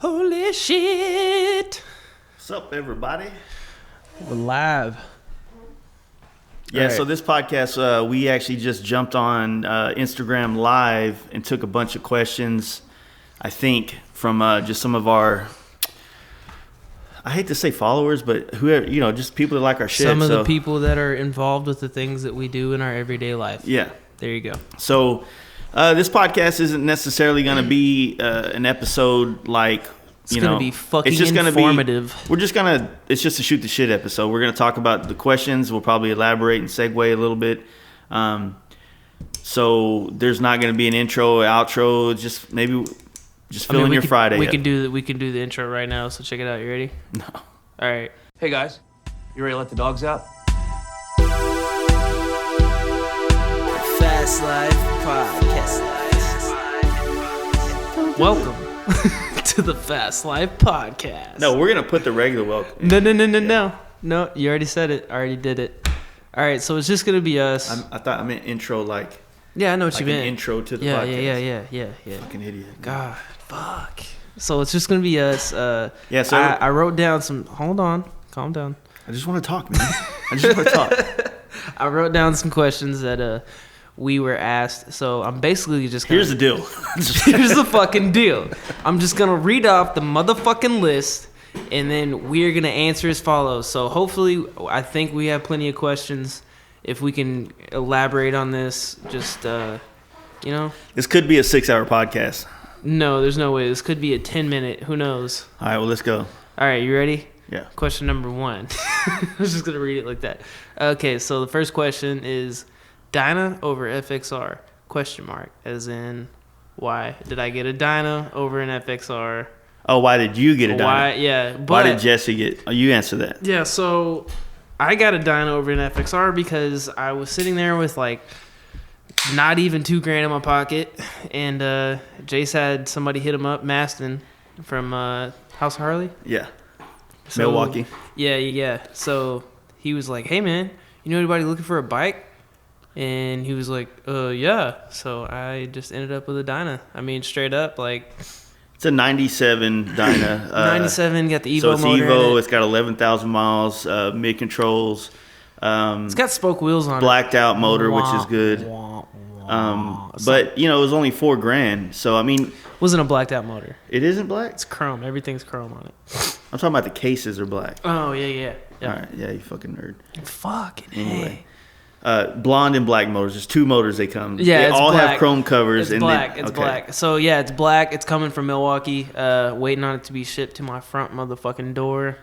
Holy shit. What's up, everybody? We're live. Yeah, so this podcast, we actually just jumped on Instagram Live and took a bunch of questions, I think, from just some of our, I hate to say followers, but whoever, just people that like our shit. Some of the people that are involved with the things that we do in our everyday life. Yeah. There you go. So this podcast isn't necessarily going to be an episode like, It's going to be fucking it's just informative. It's just a shoot the shit episode. We're going to talk about the questions. We'll probably elaborate and segue a little bit. So there's not going to be an intro, outro. Just maybe fill in your Friday. We can do the intro right now. So check it out. You ready? No. All right. Hey guys, you ready to let the dogs out? Fast Life Podcast. Welcome to the Fast Life Podcast. No, we're going to put the regular welcome. No, you already said it. I already did it. All right, so it's just going to be us. I thought I meant intro like Yeah, I know what you meant. an intro to the podcast. Yeah. Fucking idiot. God, fuck. So it's just going to be us. So I wrote down some... Hold on. Calm down. I just want to talk, man. I just want to talk. I wrote down some questions that we were asked. So I'm basically just gonna... Here's the deal. Here's the fucking deal. I'm just going to read off the motherfucking list, and then we're going to answer as follows. So hopefully, I think we have plenty of questions. If we can elaborate on this, just, This could be a 6-hour podcast. No, there's no way. This could be a 10-minute. Who knows? All right, well, let's go. All right, you ready? Yeah. Question number 1. I was just going to read it like that. Okay, so the first question is Dyna over FXR? Question mark. As in, why did I get a Dyna over an FXR? Oh, why did you get a Dyna? Why? Yeah. But, Why did Jesse get... Oh, you answer that. Yeah, so I got a Dyna over an FXR because I was sitting there with like not even $2,000 in my pocket, and Jace had somebody hit him up, Maston from House Harley. Yeah. So, Milwaukee. Yeah. So he was like, "Hey man, you know anybody looking for a bike?" And he was like, yeah. So I just ended up with a Dyna. I mean, straight up, like... It's a 97 Dyna. 97, got the Evo so it's motor Evo. in it. It's got 11,000 miles, mid controls. It's got spoke wheels on blacked out motor, which is good. But it was only $4,000. So I mean, wasn't a blacked out motor. It isn't black. It's chrome. Everything's chrome on it. I'm talking about the cases are black. Oh yeah. All right, yeah, you fucking nerd. Fucking anyway. Blonde and black motors. There's 2 motors they come. Yeah, they it's all black. have chrome covers. It's black. It's black. So yeah, it's black. It's coming from Milwaukee. Waiting on it to be shipped to my front motherfucking door.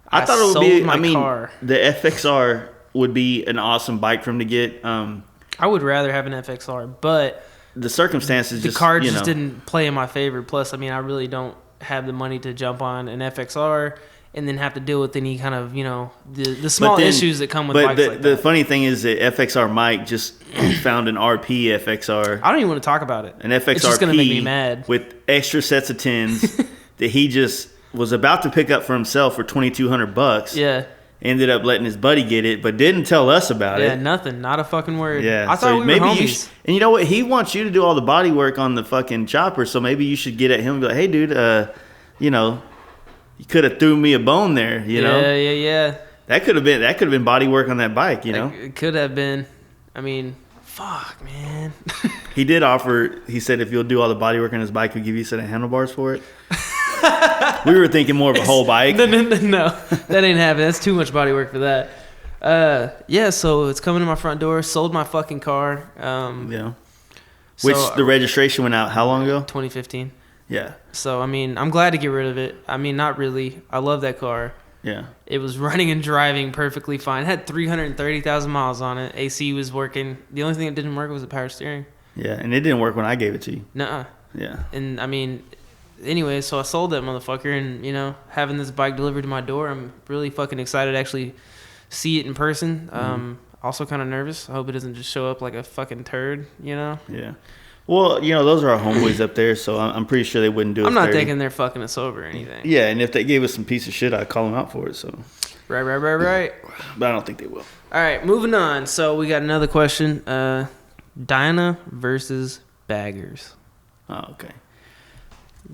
I thought it would be. Car. The FXR would be an awesome bike for him to get. I would rather have an FXR, but the circumstances, the car just didn't play in my favor. Plus, I mean, I really don't have the money to jump on an FXR and then have to deal with any kind of, the small issues that come with bikes like that. The funny thing is that FXR Mike just found an RP FXR. I don't even want to talk about it. An FXR It's just going to make me mad. With extra sets of tins that he just was about to pick up for himself for $2,200. Yeah. Ended up letting his buddy get it, but didn't tell us about it. Yeah, nothing. Not a fucking word. Yeah. I thought we were homies. And you know what? He wants you to do all the body work on the fucking chopper, so maybe you should get at him and be like, hey, dude, you could have threw me a bone there, you know? Yeah. That could have been body work on that bike, you know? It could have been. I mean, fuck, man. He did offer, he said if you'll do all the body work on his bike, he'll give you a set of handlebars for it. We were thinking more of a whole bike. No, that ain't happening. That's too much body work for that. So it's coming to my front door. Sold my fucking car. Yeah. Which the registration went out how long ago? 2015. Yeah. So, I mean, I'm glad to get rid of it. I mean, not really. I love that car. Yeah. It was running and driving perfectly fine. It had 330,000 miles on it. AC was working. The only thing that didn't work was the power steering. Yeah, and it didn't work when I gave it to you. Nuh-uh. Yeah. And, I mean, anyway, so I sold that motherfucker. And, having this bike delivered to my door, I'm really fucking excited to actually see it in person. Also kind of nervous. I hope it doesn't just show up like a fucking turd, Yeah. Well, those are our homeboys up there, so I'm pretty sure they wouldn't do it. I'm not thinking they're fucking us over or anything. Yeah, and if they gave us some piece of shit, I'd call them out for it, so. Right. But I don't think they will. All right, moving on. So we got another question. Dyna versus baggers. Oh, okay.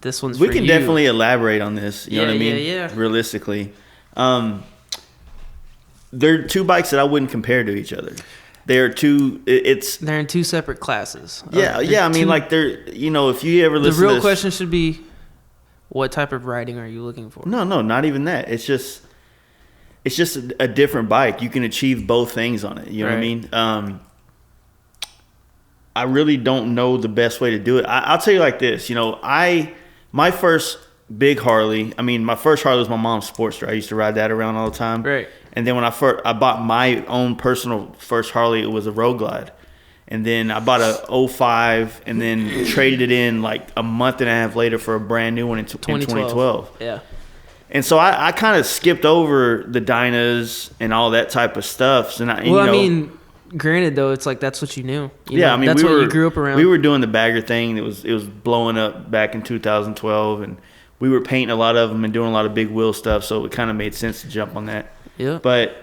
this one's we for can you. definitely elaborate on this. You know what I mean? Yeah. Realistically, they're two bikes that I wouldn't compare to each other. They're two. They're in two separate classes. Yeah. I mean, like they're. You know, if you ever listen, the real to this, question should be, what type of riding are you looking for? No, not even that. It's just a different bike. You can achieve both things on it. You know what I mean? I really don't know the best way to do it. I'll tell you like this. You know, my first big Harley. I mean, my first Harley was my mom's Sportster. I used to ride that around all the time. Right. And then when I bought my own personal first Harley, it was a Road Glide. And then I bought a 05 and then traded it in like a month and a half later for a brand new one in 2012. Yeah. And so I kind of skipped over the Dynas and all that type of stuff. So I mean, granted though, it's like that's what you knew. I mean, that's what you grew up around. We were doing the bagger thing. It was blowing up back in 2012, and we were painting a lot of them and doing a lot of big wheel stuff. So it kind of made sense to jump on that. Yeah. But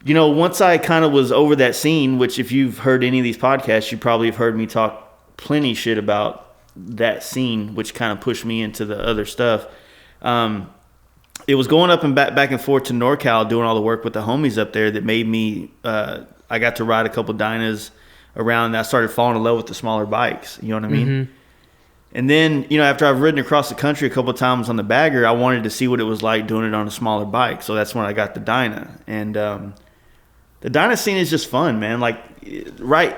you know, once I kind of was over that scene, which if you've heard any of these podcasts, you probably have heard me talk plenty shit about that scene, which kind of pushed me into the other stuff. It was going up and back and forth to NorCal, doing all the work with the homies up there that made me. I got to ride a couple Dynas around, and I started falling in love with the smaller bikes. You know what I mean? Mm-hmm. And then, you know, after I've ridden across the country a couple of times on the bagger, I wanted to see what it was like doing it on a smaller bike. So that's when I got the Dyna. And the Dyna scene is just fun, man. Like, right,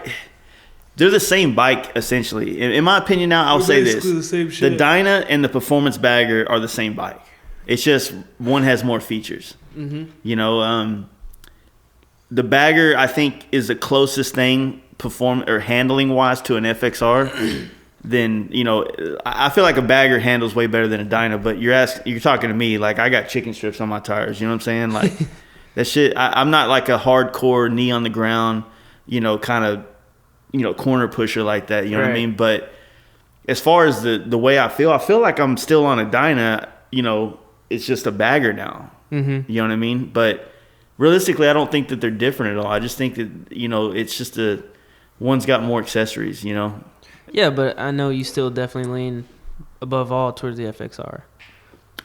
they're the same bike, essentially. In my opinion now, I'll say this. The same shit. The Dyna and the Performance Bagger are the same bike. It's just one has more features. Mm-hmm. You know, the Bagger, I think, is the closest thing handling-wise to an FXR. Then, you know, I feel like a Bagger handles way better than a Dyna, but you're talking to me like I got chicken strips on my tires. You know what I'm saying? Like that shit. I'm not like a hardcore knee on the ground, you know, kind of, you know, corner pusher like that. You know what I mean? But as far as the way I feel like I'm still on a Dyna. You know, it's just a Bagger now. Mm-hmm. You know what I mean? But realistically, I don't think that they're different at all. I just think that, you know, it's just one's got more accessories. You know. Yeah, but I know you still definitely lean above all towards the FXR.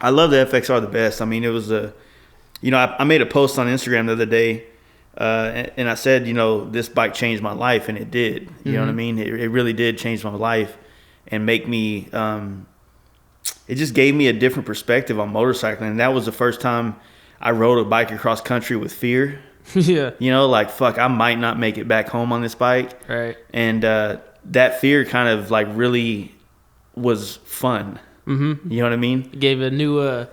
I love the FXR the best. I mean, it was you know, I made a post on Instagram the other day, and I said, you know, this bike changed my life, and it did. You know what I mean? It really did change my life and make me, it just gave me a different perspective on motorcycling. And that was the first time I rode a bike across country with fear. Yeah. You know, like, fuck, I might not make it back home on this bike. Right. And that fear kind of like really was fun. Mm-hmm. You know what I mean? It gave a new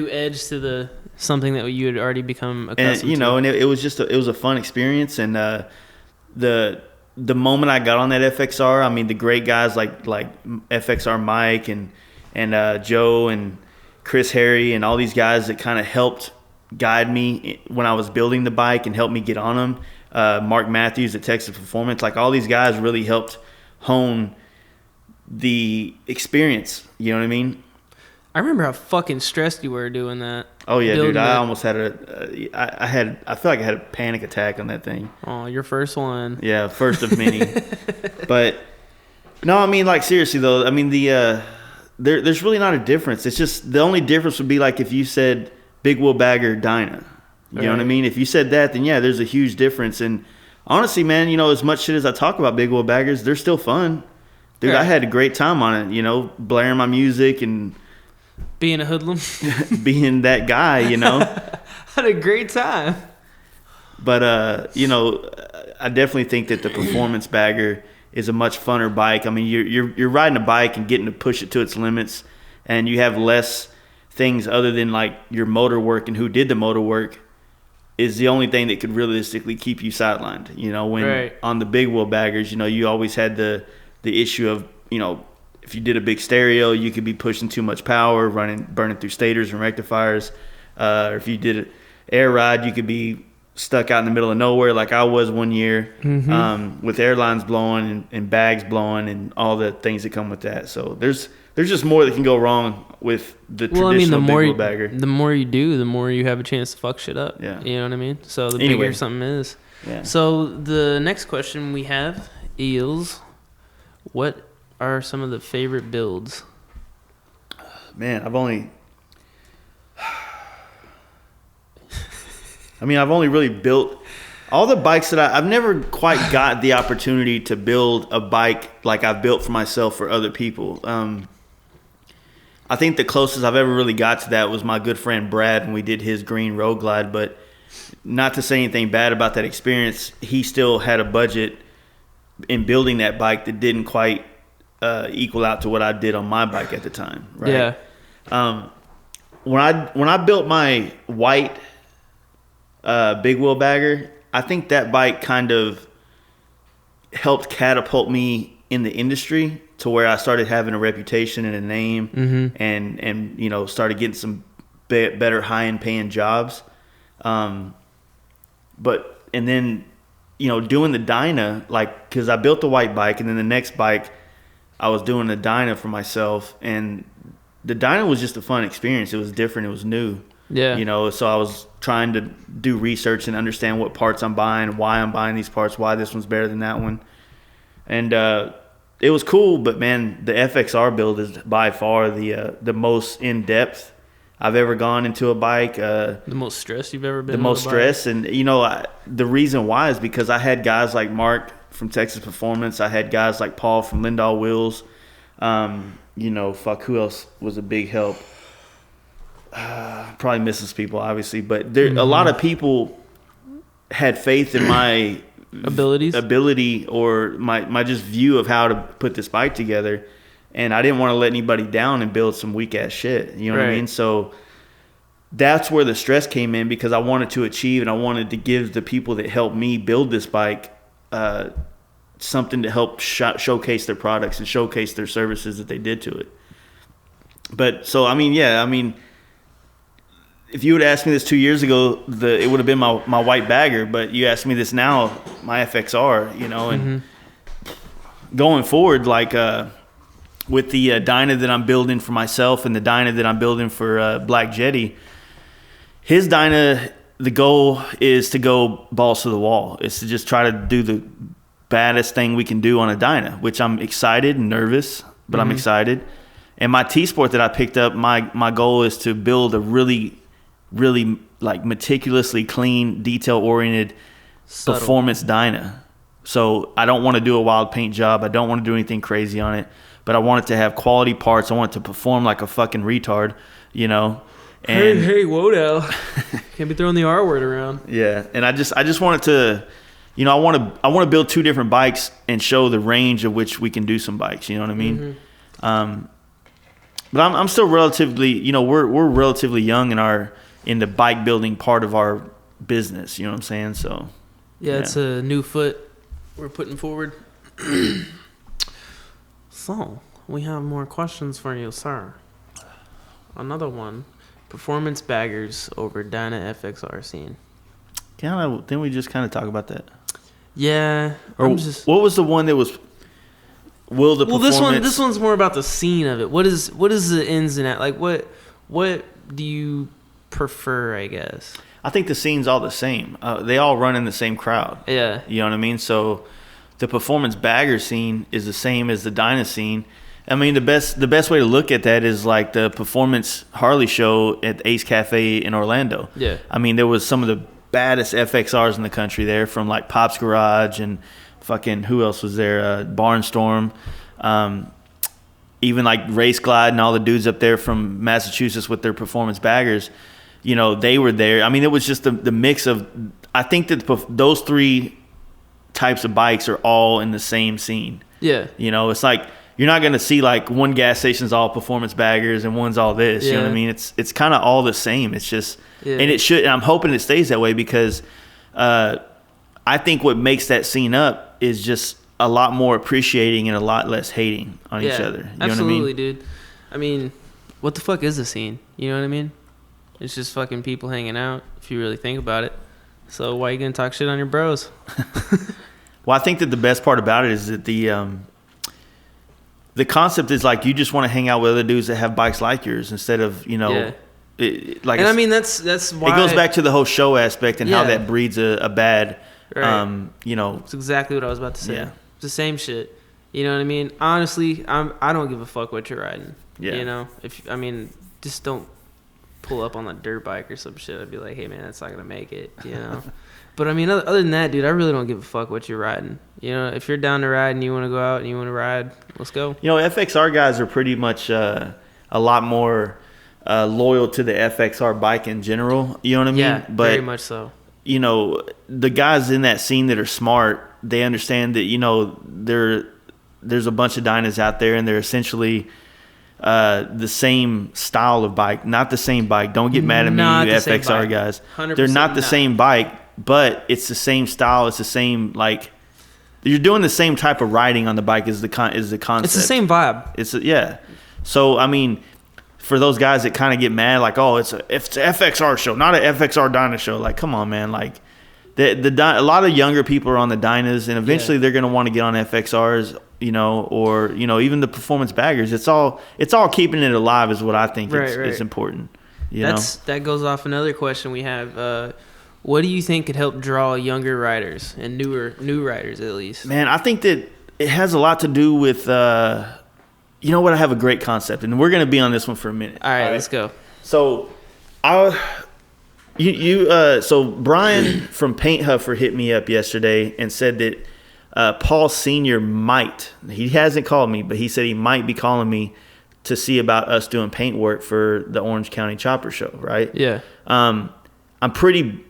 edge to something that you had already become accustomed and, you know, to. And it was just it was a fun experience. And the moment I got on that FXR, I mean, the great guys like FXR Mike and Joe and Chris Harry and all these guys that kind of helped guide me when I was building the bike and helped me get on them. Mark Matthews at Texas Performance, like all these guys really helped hone the experience. You know what I mean? I remember how fucking stressed you were doing that. Oh yeah, dude! I that. almost had I feel like I had a panic attack on that thing. Oh, your first one. Yeah, first of many. But no, I mean, like, seriously though, I mean there's really not a difference. It's just the only difference would be like if you said big wheel Bagger Dyna. You know what I mean? If you said that, then yeah, there's a huge difference. And honestly, man, you know, as much shit as I talk about big wheel baggers, they're still fun. Dude, Yeah. I had a great time on it, you know, blaring my music and Being a hoodlum. being that guy, you know. Had a great time. But you know, I definitely think that the Performance Bagger is a much funner bike. I mean, you're riding a bike and getting to push it to its limits, and you have less things other than like your motor work and who did the motor work is the only thing that could realistically keep you sidelined. You know, when on the big wheel baggers, you know, you always had the issue of, you know, if you did a big stereo, you could be pushing too much power, burning through stators and rectifiers. Or if you did an air ride, you could be stuck out in the middle of nowhere like I was one year, with airlines blowing and bags blowing and all the things that come with that. So there's just more that can go wrong with the traditional big wheel bagger. The more you do, the more you have a chance to fuck shit up. Yeah. You know what I mean? So the Anyway. bigger something is. Yeah. So the next question we have is, what are some of the favorite builds Man, I've only really built all the bikes that I've never quite got the opportunity to build a bike like I've built for myself for other people. I think the closest I've ever really got to that was my good friend Brad when we did his green road glide, but not to say anything bad about that experience, he still had a budget in building that bike that didn't quite equal out to what I did on my bike at the time. Right? Yeah. When I built my white big wheel bagger, I think that bike kind of helped catapult me in the industry to where I started having a reputation and a name, and you know, started getting some better high-end paying jobs. But then, you know, doing the Dyna, like, because I built the white bike, and then the next bike I was doing the Dyna for myself, and the Dyna was just a fun experience. It was different. It was new. Yeah. You know, so I was trying to do research and understand what parts I'm buying, why I'm buying these parts, why this one's better than that one. And it was cool, but man, the FXR build is by far the most in-depth I've ever gone into a bike. The most stress you've ever been. The most stress, and you know, the reason why is because I had guys like Mark from Texas Performance. I had guys like Paul from Lindahl Wheels. You know, who else was a big help? Probably misses people, obviously, but there a lot of people had faith in my ability or my just view of how to put this bike together, and I didn't want to let anybody down and build some weak ass shit. You know what I mean? So that's where the stress came in, because I wanted to achieve and I wanted to give the people that helped me build this bike something to help showcase their products and showcase their services that they did to it. But so if you would ask me this 2 years ago, it would have been my white bagger. But you ask me this now, my FXR, you know, and going forward, like with the Dyna that I'm building for myself and the Dyna that I'm building for Black Jetty, his Dyna, the goal is to go balls to the wall. It's to just try to do the baddest thing we can do on a Dyna, which I'm excited and nervous, but I'm excited. And my T-Sport that I picked up, my goal is to build a really like meticulously clean, detail-oriented performance Dyna. So I don't want to do a wild paint job. I don't want to do anything crazy on it, but I want it to have quality parts. I want it to perform like a fucking retard, you know. And hey, Wodell, can't be throwing the R word around. Yeah, and I just want it to, you know, I want to build two different bikes and show the range of which we can do some bikes. You know what I mean? But I'm still relatively, you know, we're relatively young in the bike building part of our business. You know what I'm saying? So yeah, it's a new foot we're putting forward. So we have more questions for you, sir. Another one. Performance baggers over Dyna FXR scene. Didn't we just kind of talk about that? Yeah. Or what was the one that was? This one's more about the scene of it. What is the ins and outs? Like what do you prefer, I guess? I think the scene's all the same. They all run in the same crowd. Yeah. You know what I mean? So the performance bagger scene is the same as the Dyna scene. I mean, the best way to look at that is like the performance Harley show at Ace Cafe in Orlando. Yeah. I mean, there was some of the baddest FXRs in the country there, from like Pop's Garage and fucking, who else was there? Barnstorm. Even like Race Glide and all the dudes up there from Massachusetts with their performance baggers, you know, they were there. I mean, it was just the mix of, I think that those three types of bikes are all in the same scene. Yeah. You know, it's like, you're not going to see like one gas station's all performance baggers and one's all this. Yeah. You know what I mean? It's kind of all the same. It's just, and it should, and I'm hoping it stays that way, because I think what makes that scene up is just a lot more appreciating and a lot less hating on each other. You know absolutely, what I mean? Dude. I mean, what the fuck is the scene? You know what I mean? It's just fucking people hanging out, if you really think about it. So why are you going to talk shit on your bros? Well, I think that the best part about it is that the concept is like, you just want to hang out with other dudes that have bikes like yours, instead of, you know, like. And I mean, that's why it goes back to the whole show aspect and how that breeds a bad, you know. That's exactly what I was about to say. Yeah. It's the same shit. You know what I mean? Honestly, I don't give a fuck what you're riding. Yeah. You know, just don't pull up on a dirt bike or some shit. I'd be like, hey man, that's not gonna make it. You know. But I mean, other than that, dude, I really don't give a fuck what you're riding. You know, if you're down to ride and you want to go out and you want to ride, let's go. You know, FXR guys are pretty much a lot more loyal to the FXR bike in general. You know what I mean? Yeah, but, very much so. You know, the guys in that scene that are smart, they understand that, you know, there's a bunch of Dynas out there and they're essentially the same style of bike, not the same bike. Don't get mad at me, you FXR guys. They're not the same bike, but it's the same style. It's the same, like, you're doing the same type of riding on the bike is the concept. It's the same vibe. Yeah. So, I mean, for those guys that kind of get mad, like, oh, it's an FXR show, not an FXR Dyna show. Like, come on, man. Like, a lot of younger people are on the Dynas, and eventually they're going to want to get on FXRs, you know, or, you know, even the performance baggers. It's all keeping it alive is what I think is important. That goes off another question we have. What do you think could help draw younger riders and new riders at least? Man, I think that it has a lot to do with, you know what? I have a great concept, and we're going to be on this one for a minute. All right, let's go. So, so Brian from Paint Huffer hit me up yesterday and said that Paul Sr. he hasn't called me, but he said he might be calling me to see about us doing paint work for the Orange County Chopper Show, right? Yeah. I'm pretty,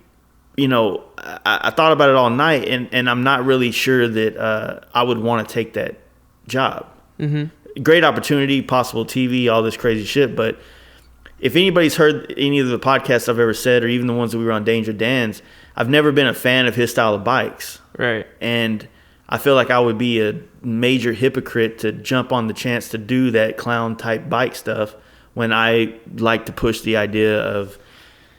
you know, I thought about it all night, and I'm not really sure that I would want to take that job. Mm-hmm. Great opportunity, possible TV, all this crazy shit, but if anybody's heard any of the podcasts I've ever said, or even the ones that we were on Danger Dan's, I've never been a fan of his style of bikes. Right. And I feel like I would be a major hypocrite to jump on the chance to do that clown type bike stuff when I like to push the idea of,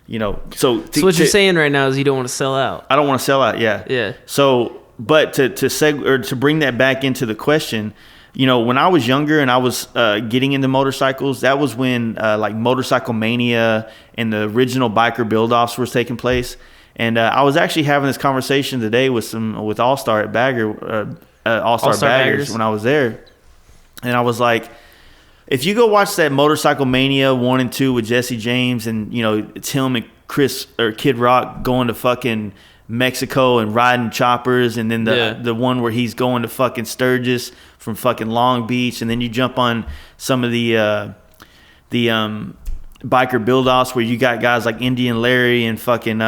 you know, so what you're saying right now is you don't want to sell out. I don't want to sell out. Yeah. Yeah. So, but to bring that back into the question, you know, when I was younger and I was getting into motorcycles, that was when like Motorcycle Mania and the original biker build-offs was taking place. And I was actually having this conversation today with All-Star at Bagger, All-Star Baggers when I was there. And I was like, if you go watch that Motorcycle Mania 1 and 2 with Jesse James, and, you know, it's him and Kid Rock going to fucking Mexico and riding choppers, and then the one where he's going to fucking Sturgis from fucking Long Beach, and then you jump on some of the biker build-offs where you got guys like Indian Larry and fucking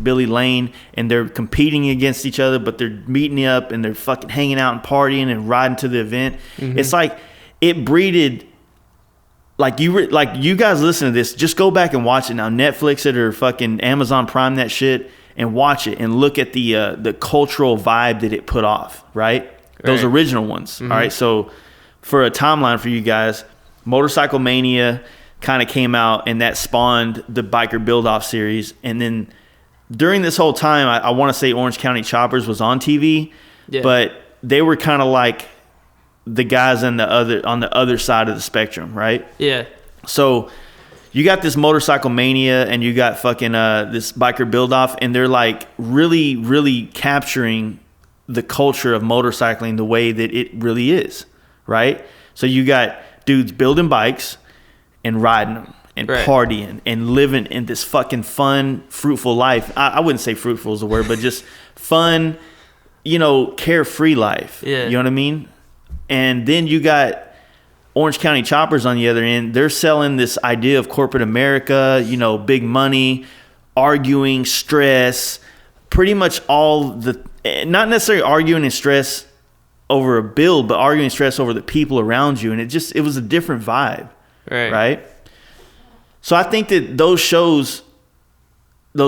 Billy Lane, and they're competing against each other, but they're meeting up and they're fucking hanging out and partying and riding to the event. Mm-hmm. It's like it breeded. Like you guys listen to this, just go back and watch it now. Netflix it or fucking Amazon Prime that shit and watch it and look at the cultural vibe that it put off, right? Those original ones. Mm-hmm. All right. So for a timeline for you guys, Motorcycle Mania kind of came out and that spawned the Biker Build-Off series. And then during this whole time, I want to say Orange County Choppers was on TV, but they were kind of like the guys on the other side of the spectrum, right? Yeah. So you got this Motorcycle Mania and you got fucking this Biker Build-Off, and they're like really, really capturing the culture of motorcycling the way that it really is, right? So you got dudes building bikes and riding them and partying and living in this fucking fun, fruitful life. I wouldn't say fruitful is the word, but just fun, you know, carefree life. Yeah. You know what I mean? And then you got Orange County Choppers on the other end. They're selling this idea of corporate America, you know, big money, arguing, stress, pretty much not necessarily arguing and stress over a build, but arguing stress over the people around you. And it was a different vibe. Right. So I think that those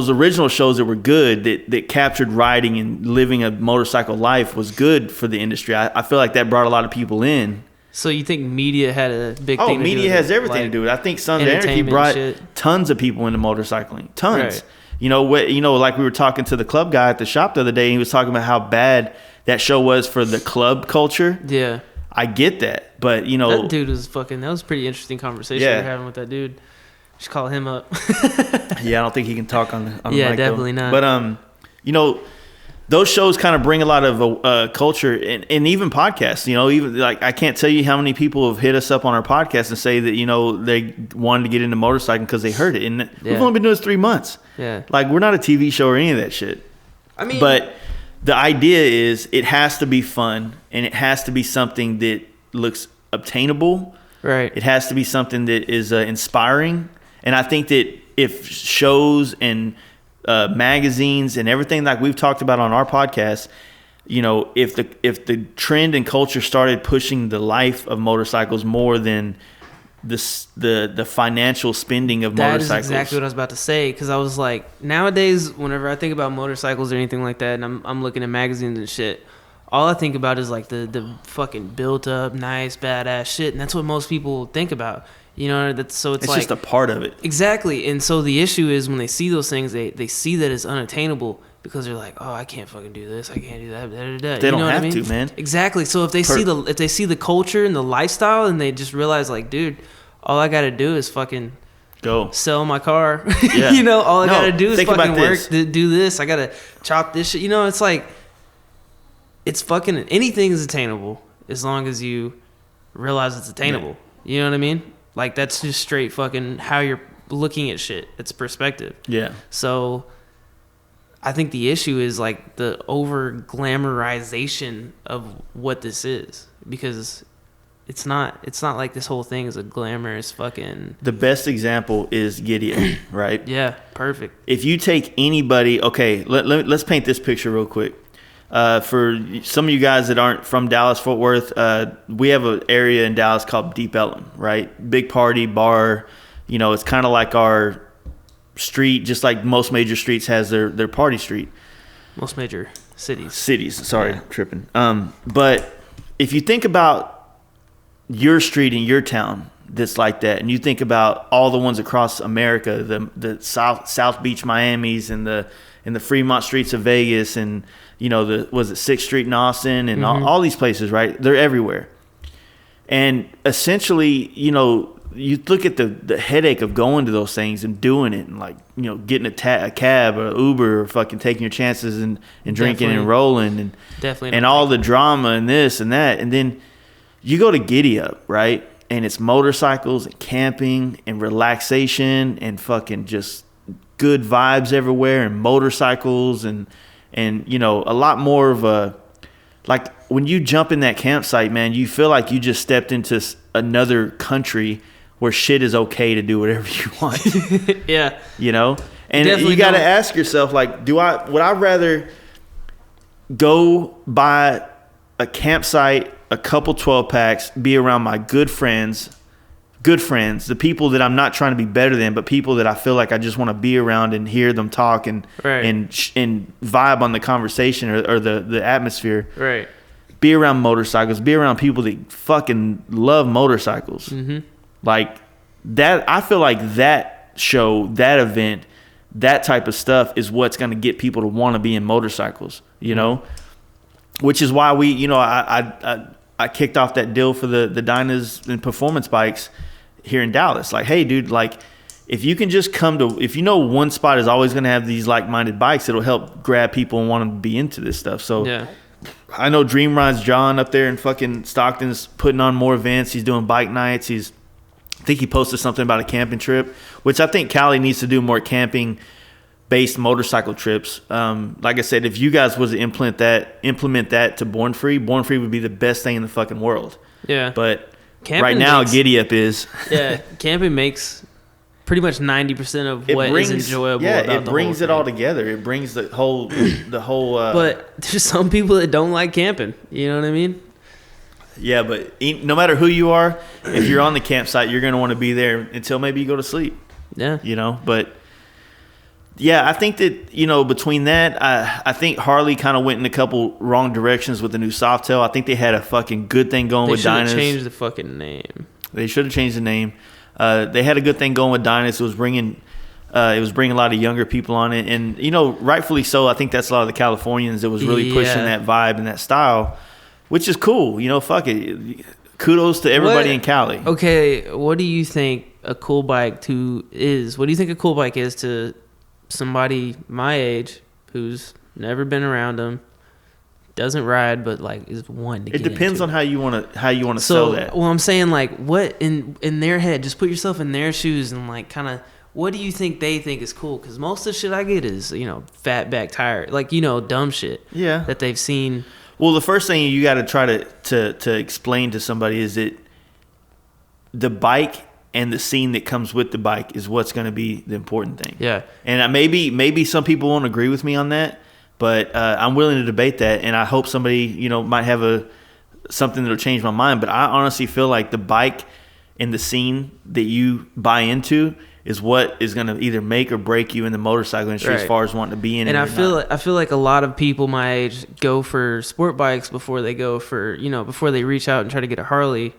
original shows that were good, that captured riding and living a motorcycle life, was good for the industry. I feel like that brought a lot of people in. So you think media had a big thing to do with it? Media has everything to do with it. I think Sons of Anarchy brought tons of people into motorcycling. Tons. Right. You know, like we were talking to the club guy at the shop the other day, and he was talking about how bad that show was for the club culture. Yeah. I get that, but, you know. That dude was that was a pretty interesting conversation we were having with that dude. Just call him up. Yeah, I don't think he can talk on the mic, definitely though. not. But, you know, those shows kind of bring a lot of culture and even podcasts. Even like I can't tell you how many people have hit us up on our podcast and say that they wanted to get into motorcycling because they heard it, and we've only been doing this 3 months. Yeah, like we're not a TV show or any of that shit. I mean, but the idea is it has to be fun and it has to be something that looks obtainable. Right. It has to be something that is inspiring, and I think that if shows and magazines and everything like we've talked about on our podcast, if the trend and culture started pushing the life of motorcycles more than the financial spending of motorcycles. That is exactly what I was about to say, because I was like, nowadays whenever I think about motorcycles or anything like that, and I'm looking at magazines and shit, all I think about is like the fucking built up nice badass shit, and that's what most people think about. It's like, just a part of it. Exactly. And so the issue is when they see those things, they see that it's unattainable because they're like, oh, I can't fucking do this, I can't do that. They don't have to, man. Exactly. So if they see the culture and the lifestyle, and they just realize like, dude, all I gotta do is fucking go sell my car. Yeah. All I gotta do is fucking work, this. do this. I gotta chop this shit. It's like, it's fucking, anything is attainable as long as you realize it's attainable. Yeah. You know what I mean? Like, that's just straight fucking how you're looking at shit. It's perspective. Yeah. So I think the issue is like the over glamorization of what this is, because it's not like this whole thing is a glamorous fucking. The best example is Giddy Up, right? Yeah, perfect. If you take anybody, okay, let's paint this picture real quick. For some of you guys that aren't from Dallas, Fort Worth, we have an area in Dallas called Deep Ellum, right? Big party bar. It's kind of like our street, just like most major streets has their party street. Most major cities. Sorry, yeah. Tripping. But if you think about your street in your town that's like that, and you think about all the ones across America, the South Beach Miamis and the Fremont streets of Vegas, and was it 6th Street in Austin, and all these places, right? They're everywhere. And essentially, you look at the headache of going to those things and doing it, and like, getting a cab or Uber, or fucking taking your chances and drinking and rolling, and definitely, and all the drama and this and that. And then you go to Giddy Up, right? And it's motorcycles and camping and relaxation and fucking just good vibes everywhere, and motorcycles and a lot more of a, like, when you jump in that campsite, man, you feel like you just stepped into another country where shit is okay to do whatever you want. Yeah. And you got to ask yourself, like, would I rather go buy a campsite, a couple 12 packs, be around my good friends, the people that I'm not trying to be better than, but people that I feel like I just want to be around and hear them talk and vibe on the conversation or the atmosphere. Right. Be around motorcycles, be around people that fucking love motorcycles. Mm-hmm. Like that, I feel like that show, that event, that type of stuff is what's going to get people to want to be in motorcycles, which is why we, I kicked off that deal for the Dynas and performance bikes here in Dallas. Like, hey, dude, like, if you can just if one spot is always going to have these like-minded bikes, it'll help grab people and want them to be into this stuff. So yeah. I know Dream Rides John up there in fucking Stockton's putting on more events. He's doing bike nights. I think he posted something about a camping trip, which I think Cali needs to do more camping-based motorcycle trips. Like I said, if you guys was to implement that to Born Free would be the best thing in the fucking world. Yeah. But camping right now, Giddy Up is. Yeah, camping makes pretty much 90% of what is enjoyable. Yeah, about it brings it all together. It brings the whole. But there's some people that don't like camping. You know what I mean? Yeah, but no matter who you are, if you're on the campsite, you're going to want to be there until maybe you go to sleep. Yeah. But yeah, I think that, between that, I think Harley kind of went in a couple wrong directions with the new Softail. I think they had a fucking good thing going with Dynas. They should have changed the fucking name. They should have changed the name. They had a good thing going with Dynas. It was bringing a lot of younger people on it. And, rightfully so. I think that's a lot of the Californians that was really pushing that vibe and that style, which is cool. Fuck it. Kudos to everybody in Cali. Okay, what do you think a cool bike is? What do you think a cool bike is to somebody my age who's Never been around them. Doesn't ride, but like is one to It get depends into. on how you want to sell that. Well, I'm saying like what in their head. Just put yourself in their shoes and like kind of what do you think they think is cool? Because most of the shit I get is fat back tire, like dumb shit. Yeah. That they've seen. Well, the first thing you got to try to explain to somebody is that the bike and the scene that comes with the bike is what's going to be the important thing. Yeah. And maybe some people won't agree with me on that, but I'm willing to debate that, and I hope somebody might have something that'll change my mind. But I honestly feel like the bike and the scene that you buy into is what is going to either make or break you in the motorcycle industry as far as wanting to be in it. And I feel like a lot of people my age go for sport bikes before they go for before they reach out and try to get a Harley.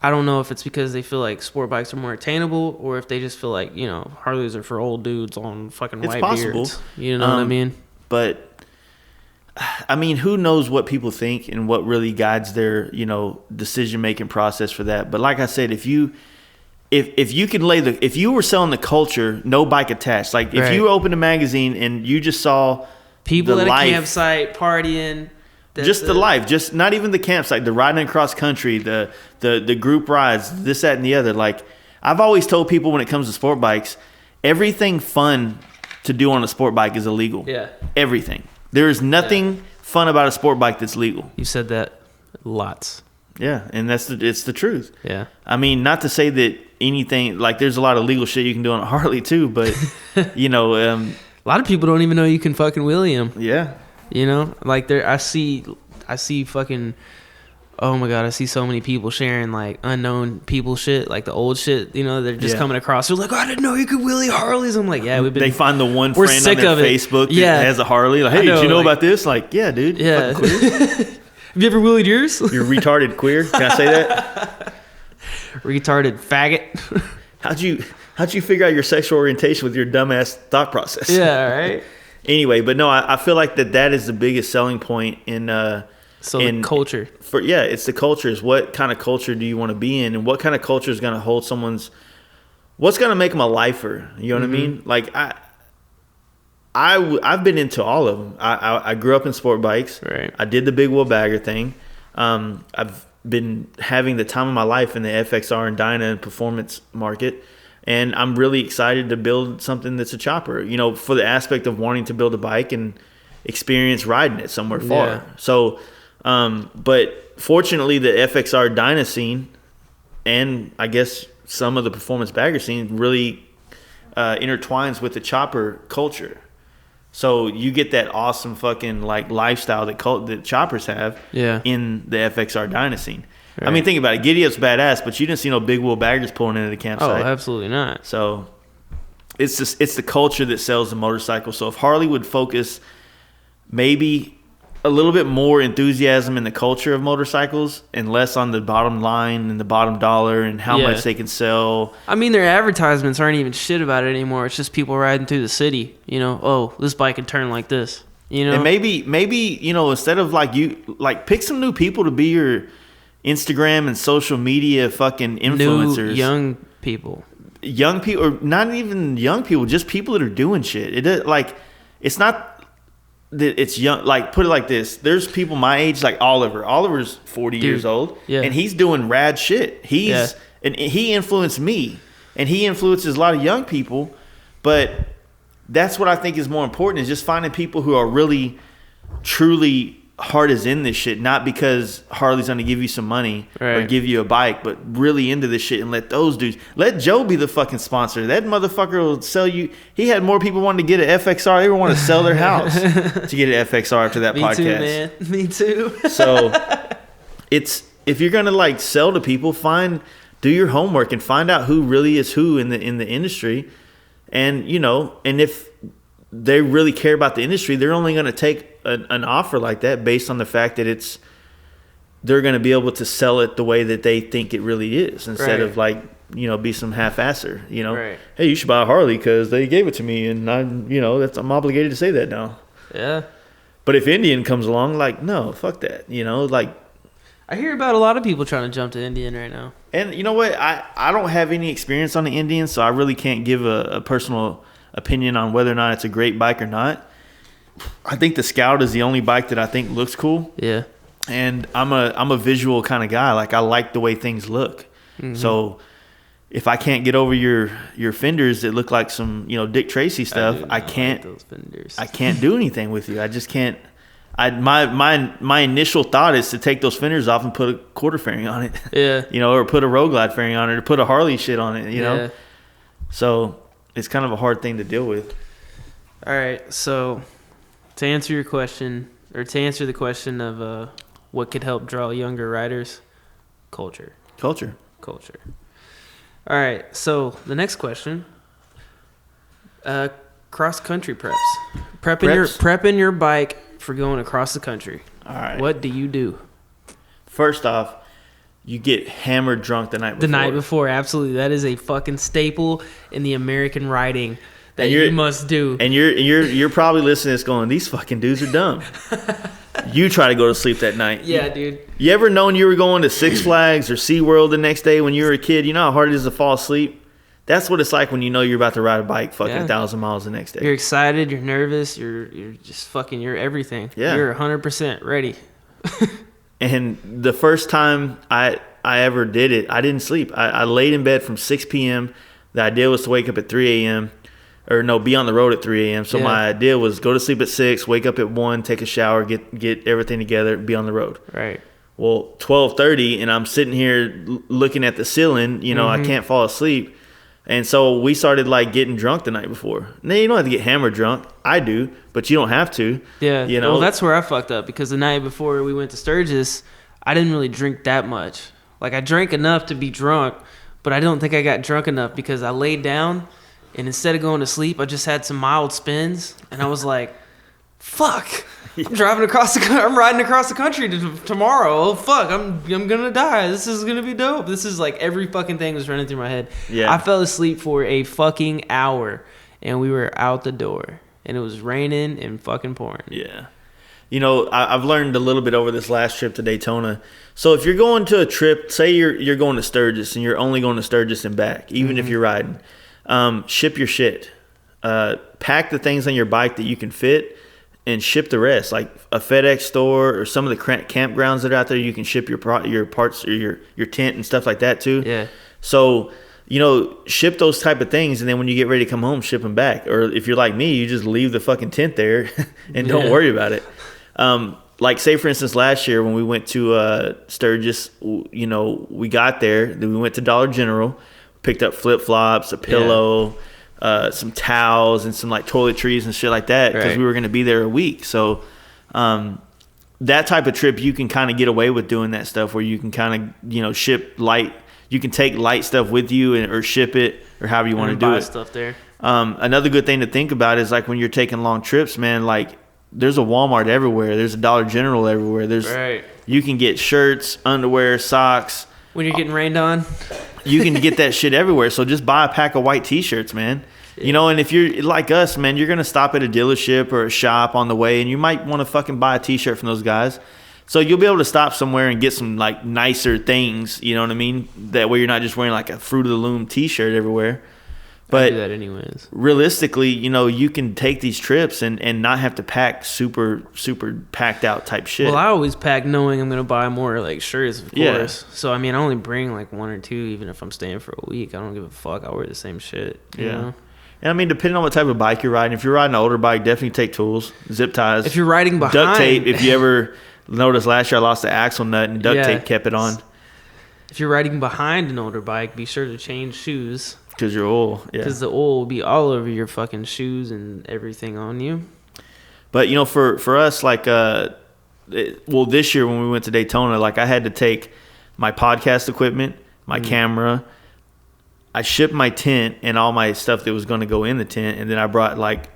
I don't know if it's because they feel like sport bikes are more attainable or if they just feel like Harleys are for old dudes on fucking white beards. You know what I mean? But I mean, who knows what people think and what really guides their decision-making process for that. But like I said, if you can if you were selling the culture, no bike attached, like if you opened a magazine and you just saw people the at life, a campsite partying, just the life, just not even the campsite, the riding across country, the group rides, this, that, and the other. Like I've always told people when it comes to sport bikes, everything fun to do on a sport bike is illegal. Yeah. Everything. There is nothing fun about a sport bike that's legal. You said that lots. Yeah, and it's the truth. Yeah. I mean, not to say that anything, like there's a lot of legal shit you can do on a Harley too, but a lot of people don't even know you can fucking wheelie them. Yeah. Like I see fucking, oh my God, I see so many people sharing like unknown people shit, like the old shit, they're just coming across. They're like, oh, I didn't know you could wheelie Harleys. I'm like, yeah, they find the one we're friend sick on their of it. Facebook that Yeah. has a Harley. Like, hey, did you know about this? Like, yeah, dude. Yeah. Fucking queer. Have you ever wheelied yours? You're retarded queer. Can I say that? Retarded faggot. How'd you figure out your sexual orientation with your dumbass thought process? Yeah, right. Anyway, but no, I feel like that is the biggest selling point in the culture. It's the culture. Is what kind of culture do you want to be in, and what kind of culture is going to hold what's going to make them a lifer? You know what I mean? Like I've been into all of them. I grew up in sport bikes. Right. I did the big wheel bagger thing. I've been having the time of my life in the FXR and Dyna and performance market. And I'm really excited to build something that's a chopper, for the aspect of wanting to build a bike and experience riding it somewhere far. Yeah. So, but fortunately, the FXR Dyna scene and I guess some of the performance bagger scene really intertwines with the chopper culture. So you get that awesome fucking like lifestyle that choppers have in the FXR Dyna scene. Right. I mean, think about it. Giddy-Up's badass, but you didn't see no big wheel baggers pulling into the campsite. Oh, absolutely not. So it's the culture that sells the motorcycle. So if Harley would focus maybe a little bit more enthusiasm in the culture of motorcycles and less on the bottom line and the bottom dollar and how much they can sell. I mean, their advertisements aren't even shit about it anymore. It's just people riding through the city. Oh, this bike can turn like this. And maybe instead of pick some new people to be your Instagram and social media fucking influencers. New young people, or not even young people, just people that are doing shit. It's not that it's young. Like, put it like this: there's people my age, like Oliver. Oliver's 40 years old, and he's doing rad shit. And he influenced me, and he influences a lot of young people. But that's what I think is more important: is just finding people who are really, truly heart is in this shit, not because Harley's going to give you some money or give you a bike, but really into this shit, and let those dudes, let Joe be the fucking sponsor. That motherfucker will sell you. He had more people wanting to get an FXR. They were wanting to sell their house to get an FXR after that podcast. Me too, man. Me too. So if you're going to sell to people, do your homework and find out who really is who in the industry. And, and if they really care about the industry, they're only going to take an offer like that based on the fact that they're going to be able to sell it the way that they think it really is, instead of be some half-asser. Hey, you should buy a Harley because they gave it to me, and I'm obligated to say that now. Yeah. But if Indian comes along, no, fuck that. I hear about a lot of people trying to jump to Indian right now. And you know what? I don't have any experience on the Indian, so I really can't give a personal opinion on whether or not it's a great bike or not. I think the Scout is the only bike that I think looks cool. Yeah. And I'm a visual kind of guy. Like, I like the way things look. Mm-hmm. So if I can't get over your fenders that look like some, Dick Tracy stuff, I can't like those fenders. I can't do anything with you. I just can't. My initial thought is to take those fenders off and put a quarter fairing on it. Yeah. Or put a Road Glide fairing on it, or put a Harley shit on it, Yeah. So it's kind of a hard thing to deal with. All right. So to answer your question, or to answer the question of what could help draw younger riders, culture. Culture. All right. So the next question, cross country preps. Prepping your bike for going across the country. All right. What do you do? First off, you get hammered drunk the night before. The night before, absolutely. That is a fucking staple in the American riding that you must do. And you're probably listening to this going, these fucking dudes are dumb. You try to go to sleep that night. Yeah, dude. You ever known you were going to Six Flags or SeaWorld the next day when you were a kid? You know how hard it is to fall asleep? That's what it's like when you know you're about to ride a bike fucking 1,000 miles the next day. You're excited, you're nervous, you're just fucking, you're everything. Yeah. You're 100% ready. And the first time I ever did it, I didn't sleep. I laid in bed from 6 p.m. The idea was to wake up at 3 a.m. Or no, be on the road at 3 a.m. So my idea was go to sleep at 6, wake up at 1, take a shower, get everything together, be on the road. Right. Well, 12:30, and I'm sitting here looking at the ceiling. I can't fall asleep. And so we started like getting drunk the night before. Now, you don't have to get hammered drunk. I do, but you don't have to. Yeah. Well, that's where I fucked up, because the night before we went to Sturgis, I didn't really drink that much. Like, I drank enough to be drunk, but I don't think I got drunk enough because I laid down, and instead of going to sleep, I just had some mild spins, and I was like, fuck. I'm riding across the country tomorrow. Oh fuck, I'm gonna die. This is gonna be dope. This is like every fucking thing was running through my head. Yeah. I fell asleep for a fucking hour, and we were out the door, and it was raining and fucking pouring. Yeah. I've learned a little bit over this last trip to Daytona. So if you're going to a trip, say you're going to Sturgis and you're only going to Sturgis and back, even if you're riding, ship your shit. Pack the things on your bike that you can fit, and ship the rest. Like a FedEx store or some of the campgrounds that are out there, you can ship your parts or your tent and stuff like that too. Yeah. So, ship those type of things, and then when you get ready to come home, ship them back. Or if you're like me, you just leave the fucking tent there and don't worry about it. Like, say, for instance, last year when we went to Sturgis, we got there, then we went to Dollar General, picked up flip-flops, a pillow, some towels, and some like toiletries and shit like that, because we were going to be there a week. So that type of trip, you can kind of get away with doing that stuff, where you can kind of ship light. You can take light stuff with you or ship it, or however you want to do it. Stuff there. Another good thing to think about is, like, when you're taking long trips, man, like, there's a Walmart everywhere. There's a Dollar General everywhere. You can get shirts, underwear, socks. When you're getting rained on, you can get that shit everywhere. So just buy a pack of white T-shirts, man. Yeah. And if you're like us, man, you're going to stop at a dealership or a shop on the way, and you might want to fucking buy a T-shirt from those guys. So you'll be able to stop somewhere and get some like nicer things, you know what I mean? That way you're not just wearing like a Fruit of the Loom T-shirt everywhere. But I do that anyways. Realistically, you can take these trips and not have to pack super, super packed out type shit. Well, I always pack knowing I'm going to buy more like shirts, of course. So, I mean, I only bring like one or two, even if I'm staying for a week. I don't give a fuck. I wear the same shit. You know? And I mean, depending on what type of bike you're riding, if you're riding an older bike, definitely take tools, zip ties. If you're riding behind, duct tape. If you ever noticed last year, I lost the axle nut and duct tape kept it on. If you're riding behind an older bike, be sure to change shoes. Because your oil, Because the oil will be all over your fucking shoes and everything on you. But, for us, like, this year when we went to Daytona, like, I had to take my podcast equipment, my camera. I shipped my tent and all my stuff that was going to go in the tent, and then I brought like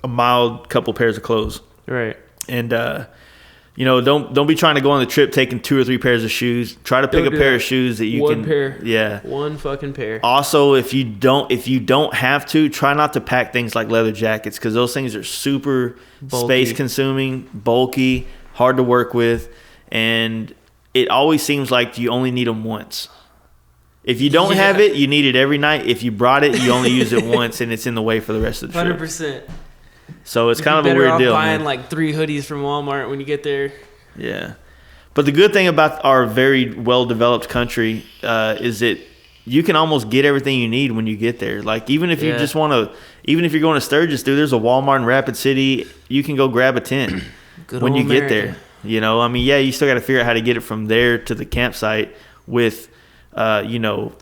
a mild couple pairs of clothes. Right. And don't be trying to go on the trip taking 2 or 3 pairs of shoes. Try to pick a pair of shoes that you can. One pair. Yeah. One fucking pair. Also, if you don't have to, try not to pack things like leather jackets, because those things are super space consuming, bulky, hard to work with, and it always seems like you only need them once. If you don't have it, you need it every night. If you brought it, you only use it once, and it's in the way for the rest of the trip. 100%. So it's kind of a better weird off deal, buying man. like 3 hoodies from Walmart when you get there. Yeah. But the good thing about our very well-developed country is that you can almost get everything you need when you get there. Like, even if you just want to, even if you're going to Sturgis, dude, there's a Walmart in Rapid City. You can go grab a tent when you get there. You know, I mean, yeah, you still got to figure out how to get it from there to the campsite with, you know,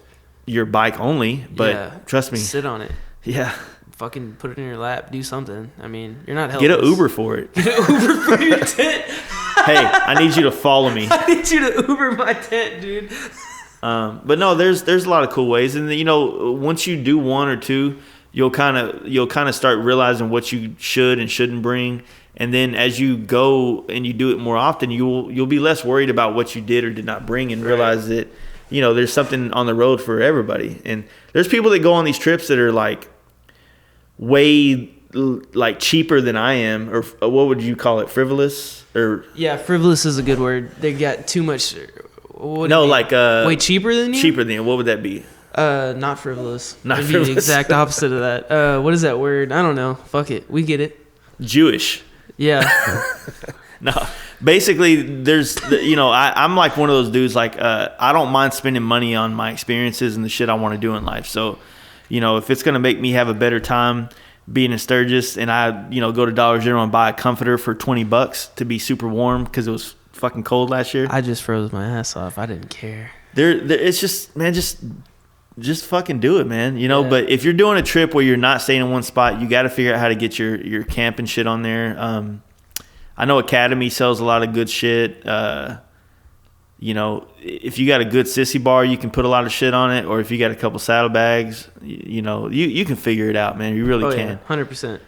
your bike only. But trust me. Sit on it. Yeah. Fucking put it in your lap. Do something. I mean, you're not Get helpless. an Uber for it. Get an Uber for your tent. Hey, I need you to follow me. I need you to Uber my tent, dude. But no, there's a lot of cool ways, and you know, once you do one or two, you'll kind of start realizing what you should and shouldn't bring, and then as you go and you do it more often, you'll be less worried about what you did or did not bring, and realize that, you know, there's something on the road for everybody. And there's people that go on these trips that are like way like cheaper than I am, or what would you call it, frivolous? Or yeah, frivolous is a good word. They got too much. Way cheaper than you? Cheaper than you. What would that be? Not frivolous. Not It'd be frivolous. the exact opposite of that. What is that word? I don't know. Fuck it. We get it. Jewish. Yeah. No, basically, I'm like one of those dudes. Like, I don't mind spending money on my experiences and the shit I want to do in life. So, you know, if it's gonna make me have a better time being in Sturgis, and I, you know, go to Dollar General and buy a comforter for $20 to be super warm because it was fucking cold last year. I just froze my ass off. I didn't care. It's just, man, just fucking do it, man. You know, Yeah. But if you're doing a trip where you're not staying in one spot, you got to figure out how to get your camp and shit on there. I know Academy sells a lot of good shit. You know, if you got a good sissy bar, you can put a lot of shit on it. Or if you got a couple saddlebags, you know, you can figure it out, man. You really can. 100%.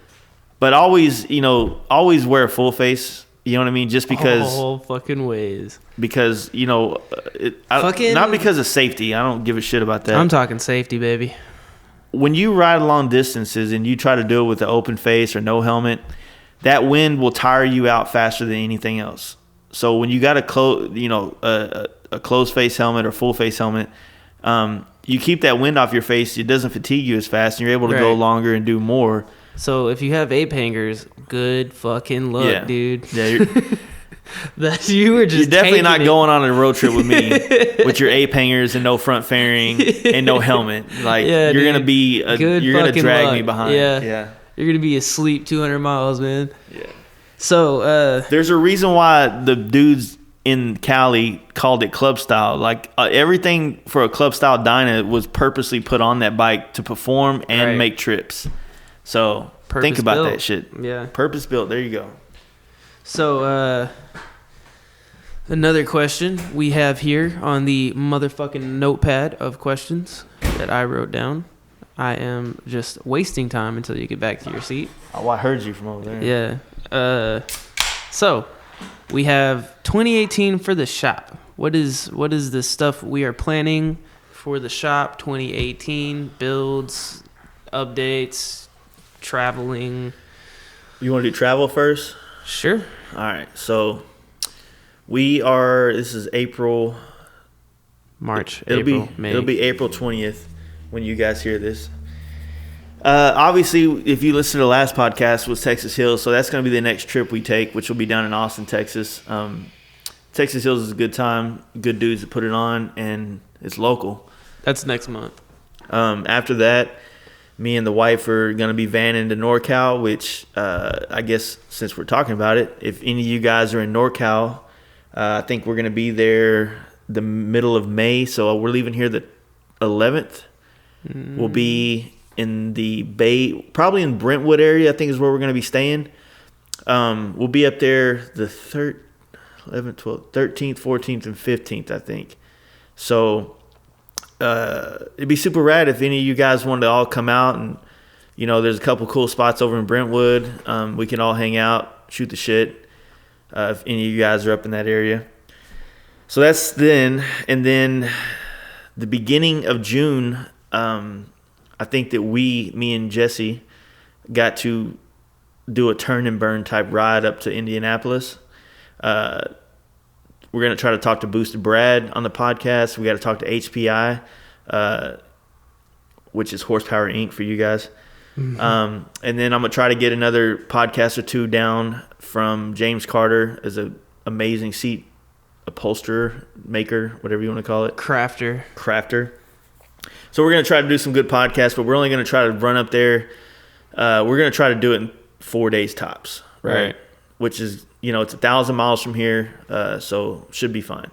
But always wear a full face. You know what I mean? Just because. All fucking ways. Because, you know, not because of safety. I don't give a shit about that. I'm talking safety, baby. When you ride long distances and you try to do it with an open face or no helmet, that wind will tire you out faster than anything else. So when you got a closed face helmet or full face helmet, you keep that wind off your face. It doesn't fatigue you as fast, and you're able to go longer and do more. So if you have ape hangers, good fucking luck, dude. Yeah, that you were just. You're definitely not going on a road trip with me with your ape hangers and no front fairing and no helmet. Like, you're gonna be, you're gonna drag me behind. Yeah. You're gonna be asleep 200 miles, man. Yeah. So there's a reason why the dudes in Cali called it club style. Like, everything for a club style Dyna was purposely put on that bike to perform and make trips. So think about that shit. Yeah. Purpose built. There you go. So another question we have here on the motherfucking notepad of questions that I wrote down. I am just wasting time until you get back to your seat. Oh, I heard you from over there. Yeah. So we have 2018 for the shop. What is the stuff we are planning for the shop 2018? Builds, updates, traveling. You want to do travel first? Sure. All right. So this is April. March, May. It'll be April 20th when you guys hear this. Obviously, if you listen to the last podcast, was Texas Hills, so that's going to be the next trip we take, which will be down in Austin, Texas. Texas Hills is a good time, good dudes that put it on, and it's local. That's next month. After that, me and the wife are going to be vanning to NorCal, which I guess since we're talking about it, if any of you guys are in NorCal, I think we're going to be there the middle of May, so we're leaving here the 11th. We'll be in the Bay, probably in Brentwood area, I think is where we're going to be staying. We'll be up there the 11th, 12th, 13th, 14th, and 15th, I think. So it'd be super rad if any of you guys wanted to all come out. And, you know, there's a couple cool spots over in Brentwood. We can all hang out, shoot the shit, if any of you guys are up in that area. So that's then. And then the beginning of June, I think that me and Jesse got to do a turn and burn type ride up to Indianapolis. We're going to try to talk to Boosted Brad on the podcast. We got to talk to HPI, which is Horsepower Inc. for you guys. And then I'm gonna try to get another podcast or two down from James Carter as a amazing seat upholsterer, maker, whatever you want to call it, crafter. So we're gonna try to do some good podcasts, but we're only gonna try to run up there. We're gonna try to do it in 4 days tops, right? Which is, it's 1,000 miles from here, so should be fine.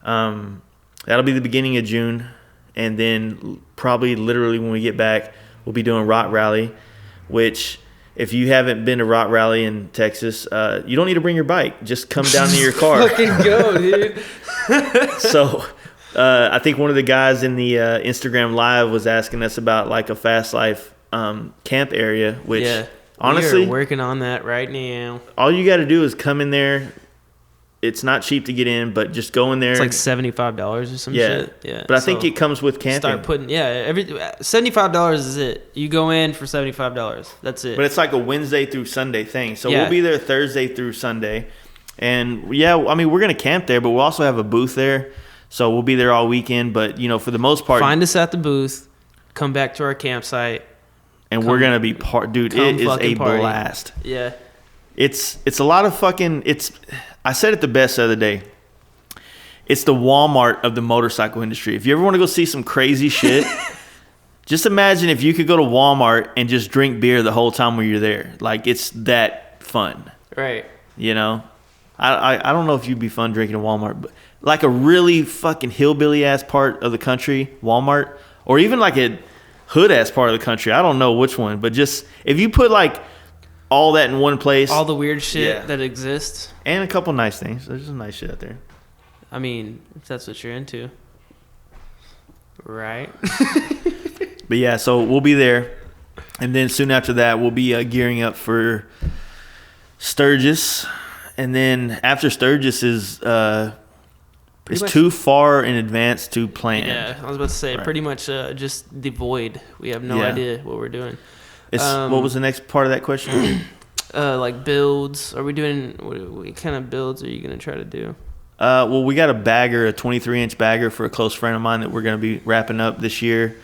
That'll be the beginning of June, and then probably literally when we get back, we'll be doing Rock Rally, which if you haven't been to Rock Rally in Texas, you don't need to bring your bike. Just come down to your car. Fucking go, dude. So I think one of the guys in the Instagram Live was asking us about like a Fast Life camp area, which honestly, we are working on that right now. All you got to do is come in there. It's not cheap to get in, but just go in there. It's like $75 or some shit. Yeah. But I think it comes with camping. Start putting $75 is it. You go in for $75. That's it. But it's like a Wednesday through Sunday thing. So we'll be there Thursday through Sunday. And we're going to camp there, but we'll also have a booth there. So we'll be there all weekend, but for the most part, find us at the booth, come back to our campsite, and we're going to be dude, it is a blast. Yeah. It's a lot of fucking I said it the best the other day. It's the Walmart of the motorcycle industry. If you ever want to go see some crazy shit, just imagine if you could go to Walmart and just drink beer the whole time when you're there. Like, it's that fun. Right. I don't know if you'd be fun drinking at Walmart, but like a really fucking hillbilly ass part of the country, Walmart, or even like a hood ass part of the country. I don't know which one, but just if you put like all that in one place, all the weird shit that exists, and a couple nice things. There's some nice shit out there. I mean, if that's what you're into, right? But yeah, so we'll be there, and then soon after that, we'll be gearing up for Sturgis, and then after Sturgis is it's too far in advance to plan. Yeah, I was about to say pretty much just the void. We have no idea what we're doing. What was the next part of that question? Like builds. Are we doing what kind of builds are you gonna try to do? Well, we got a 23-inch bagger for a close friend of mine that we're gonna be wrapping up this year.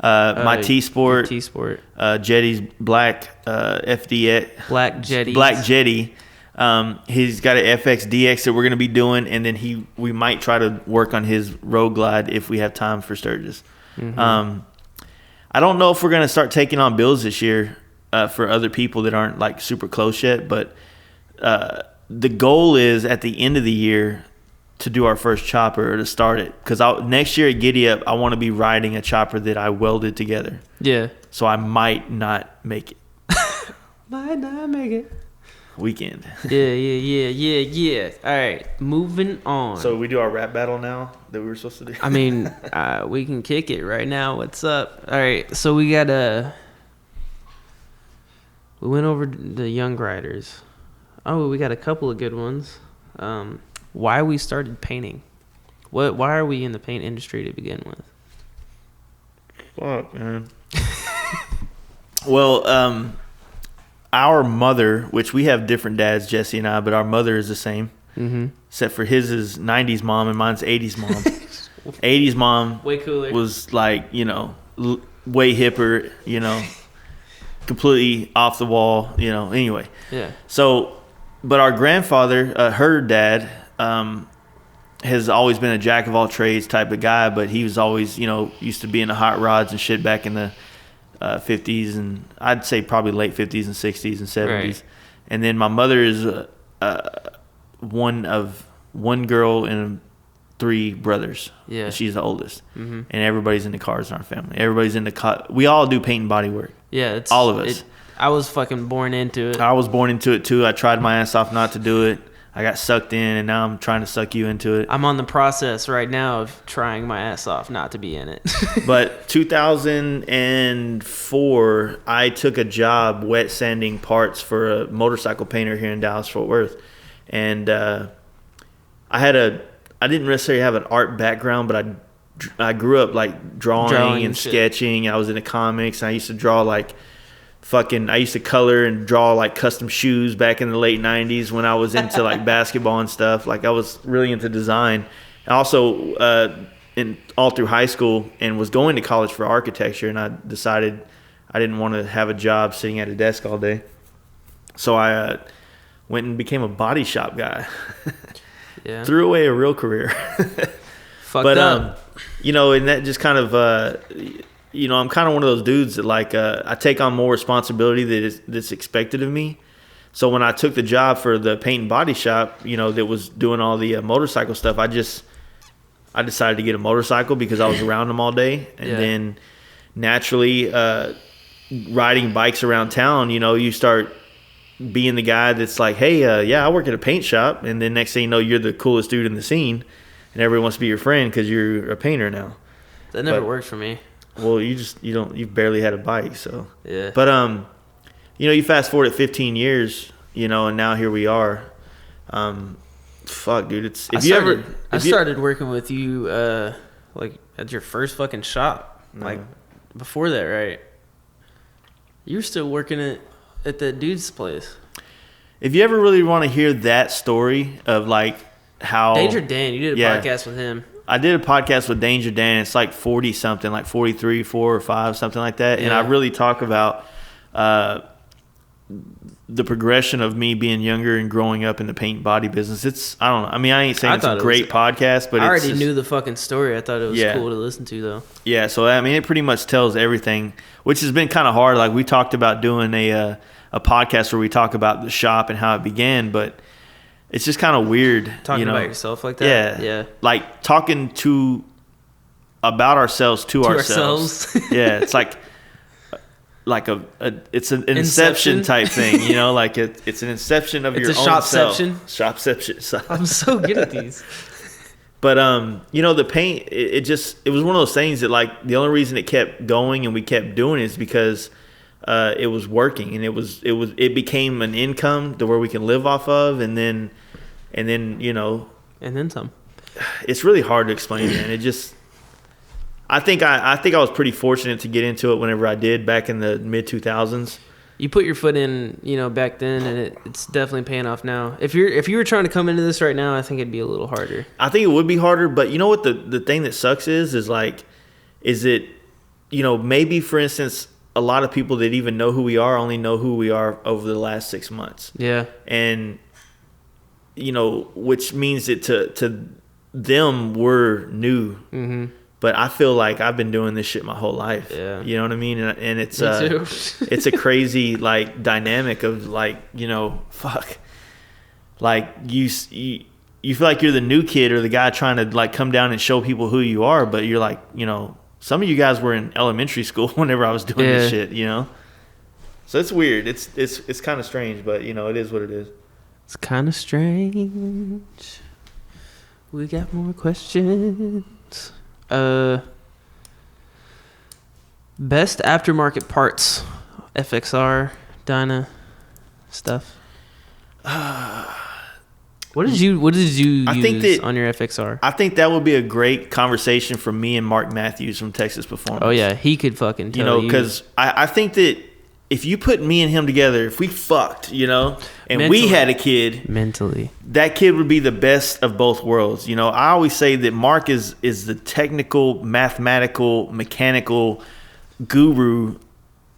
My T-Sport, Jetty's black FD, Black Jetty, he's got an FX DX that we're gonna be doing, and then we might try to work on his Road Glide if we have time for Sturgis. Mm-hmm. I don't know if we're gonna start taking on builds this year for other people that aren't like super close yet, but the goal is at the end of the year to do our first chopper or to start it, because next year at Giddy Up I want to be riding a chopper that I welded together. Yeah. So I might not make it. Might not make it. Weekend. Yeah. All right, moving on. So we do our rap battle now that we were supposed to do. I mean, we can kick it right now. What's up? All right, so we got we went over the Young Riders. Oh, we got a couple of good ones. Why we started painting? Why are we in the paint industry to begin with? Fuck, man. Well, our mother, which we have different dads, Jesse and I, but our mother is the same. Mm-hmm. Except for his is 90s mom and mine's 80s mom. 80s mom way cooler. Was like, way hipper, completely off the wall, anyway. Yeah. So, but our grandfather, her dad, has always been a jack of all trades type of guy, but he was always, used to be in the hot rods and shit back in the 50s, and I'd say probably late 50s and 60s and 70s. Right. And then my mother is one girl and 3 brothers. Yeah. She's the oldest. Mm-hmm. And everybody's into cars in our family. Everybody's into we all do paint and body work. Yeah, it's all of us. I was fucking born into it. I was born into it too. I tried my ass off not to do it. I got sucked in, and now I'm trying to suck you into it. I'm on the process right now of trying my ass off not to be in it. But 2004, I took a job wet sanding parts for a motorcycle painter here in Dallas-Fort Worth. And I didn't necessarily have an art background, but I grew up like drawing and sketching. I was into comics. I used to draw like I used to color and draw like custom shoes back in the late 90s when I was into like basketball and stuff. Like I was really into design. And also all through high school, and was going to college for architecture, and I decided I didn't want to have a job sitting at a desk all day. So I went and became a body shop guy. Yeah. Threw away a real career. Fucked up. You know, and that just kind of, you know, I'm kind of one of those dudes that like, I take on more responsibility that's expected of me. So when I took the job for the paint and body shop, you know, that was doing all the motorcycle stuff, I decided to get a motorcycle because I was around them all day. And then naturally, riding bikes around town, you know, you start being the guy that's like, hey, yeah, I work at a paint shop. And then next thing you know, you're the coolest dude in the scene. And everyone wants to be your friend because you're a painter now. That never worked for me. Well, you've barely had a bike, so. Yeah. But, you know, you fast forward at 15 years, you know, and now here we are. Fuck, dude. I started working with you, like, at your first fucking shop. Like, before that, right? You were still working at the dude's place. If you ever really want to hear that story of, like, how... Danger Dan, you did a podcast with him. I did a podcast with Danger Dan. It's like 40-something, like 43, 4 or 5, something like that. Yeah. And I really talk about the progression of me being younger and growing up in the paint body business. I don't know. I mean, I ain't saying it's a great podcast, but I already knew the fucking story. I thought it was cool to listen to, though. Yeah, so, I mean, it pretty much tells everything, which has been kind of hard. Like, we talked about doing a podcast where we talk about the shop and how it began, but... It's just kind of weird. Talking about yourself like that? Yeah. Like talking about ourselves to ourselves. Yeah, it's like it's an inception type thing, you know, like it's an inception of your own self. Shopception. I'm so good at these. But you know, the paint, it was one of those things that like the only reason it kept going and we kept doing it is because it was working, and it became an income to where we can live off of, and then you know, and then some. It's really hard to explain, man. It just, I think I was pretty fortunate to get into it whenever I did back in the mid 2000s. You put your foot in, you know, back then, and it's definitely paying off now. If you were trying to come into this right now, I think it'd be a little harder. I think it would be harder, but you know what the thing that sucks is it, you know, maybe for instance, a lot of people that even know who we are only know who we are over the last 6 months. Yeah. And, you know, which means that to them, we're new. Mm-hmm. But I feel like I've been doing this shit my whole life. Yeah. You know what I mean? And it's Me too. it's a crazy like dynamic of like, you know, fuck. Like you feel like you're the new kid or the guy trying to like come down and show people who you are, but you're like, you know, some of you guys were in elementary school whenever I was doing this shit, you know? So it's weird. It's kind of strange, but, you know, it is what it is. It's kind of strange. We got more questions. Best aftermarket parts. FXR, Dyna stuff. What did you use on your FXR? I think that would be a great conversation for me and Mark Matthews from Texas Performance. Oh yeah, he could fucking tell you. Because I think that if you put me and him together, if we fucked, you know, and we had a kid, that kid would be the best of both worlds. You know, I always say that Mark is the technical, mathematical, mechanical guru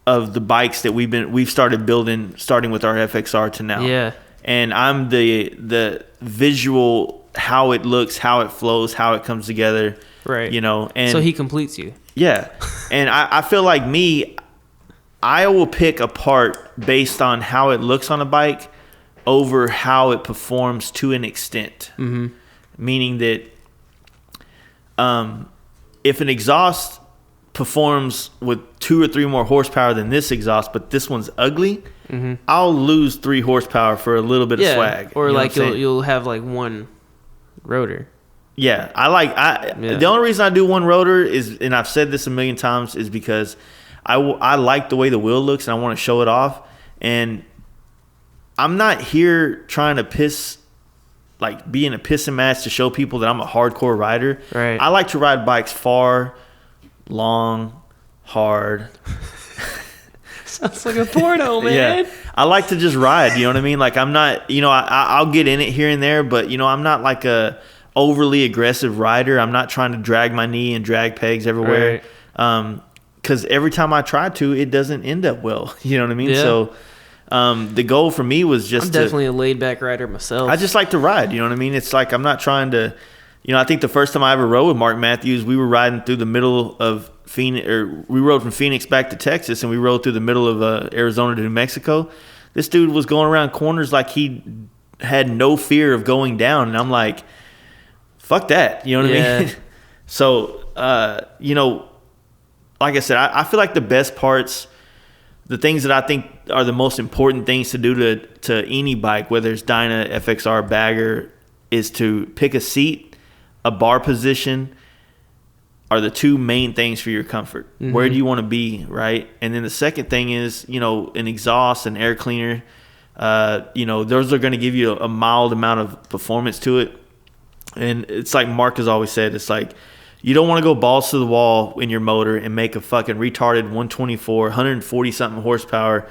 of the bikes that we've started building, starting with our FXR to now. Yeah. And I'm the visual, how it looks, how it flows, how it comes together. Right. You know, and so he completes you. Yeah. And I feel like I will pick a part based on how it looks on a bike over how it performs to an extent. Mm-hmm. Meaning that if an exhaust performs with 2 or 3 more horsepower than this exhaust, but this one's ugly, mm-hmm. I'll lose 3 horsepower for a little bit of swag. Or like you'll have like one rotor. Yeah, the only reason I do one rotor is, and I've said this a million times, is because I like the way the wheel looks and I want to show it off. And I'm not here trying to be in a pissing match to show people that I'm a hardcore rider. Right. I like to ride bikes far, long, hard. Sounds like a porno, man. Yeah. I like to just ride, you know what I mean? Like I'm not, you know, I'll get in it here and there, but you know, I'm not like a overly aggressive rider. I'm not trying to drag my knee and drag pegs everywhere. Right. because every time I try to, it doesn't end up well. You know what I mean? Yeah. So the goal for me was just I'm definitely a laid back rider myself. I just like to ride. You know what I mean? It's like I'm not trying to. I think the first time I ever rode with Mark Matthews, we were riding through the middle of Phoenix, or we rode from Phoenix back to Texas, and we rode through the middle of Arizona to New Mexico. This dude was going around corners like he had no fear of going down, and I'm like, fuck that. You know what I mean? So, like I said, I feel like the best parts, the things that I think are the most important things to do to any bike, whether it's Dyna, FXR, Bagger, is to pick a seat, a bar position, are the two main things for your comfort. Mm-hmm. Where do you want to be, right? And then the second thing is, an exhaust, an air cleaner. Those are going to give you a mild amount of performance to it. And it's like Mark has always said, it's like, you don't want to go balls to the wall in your motor and make a fucking retarded 124, 140-something horsepower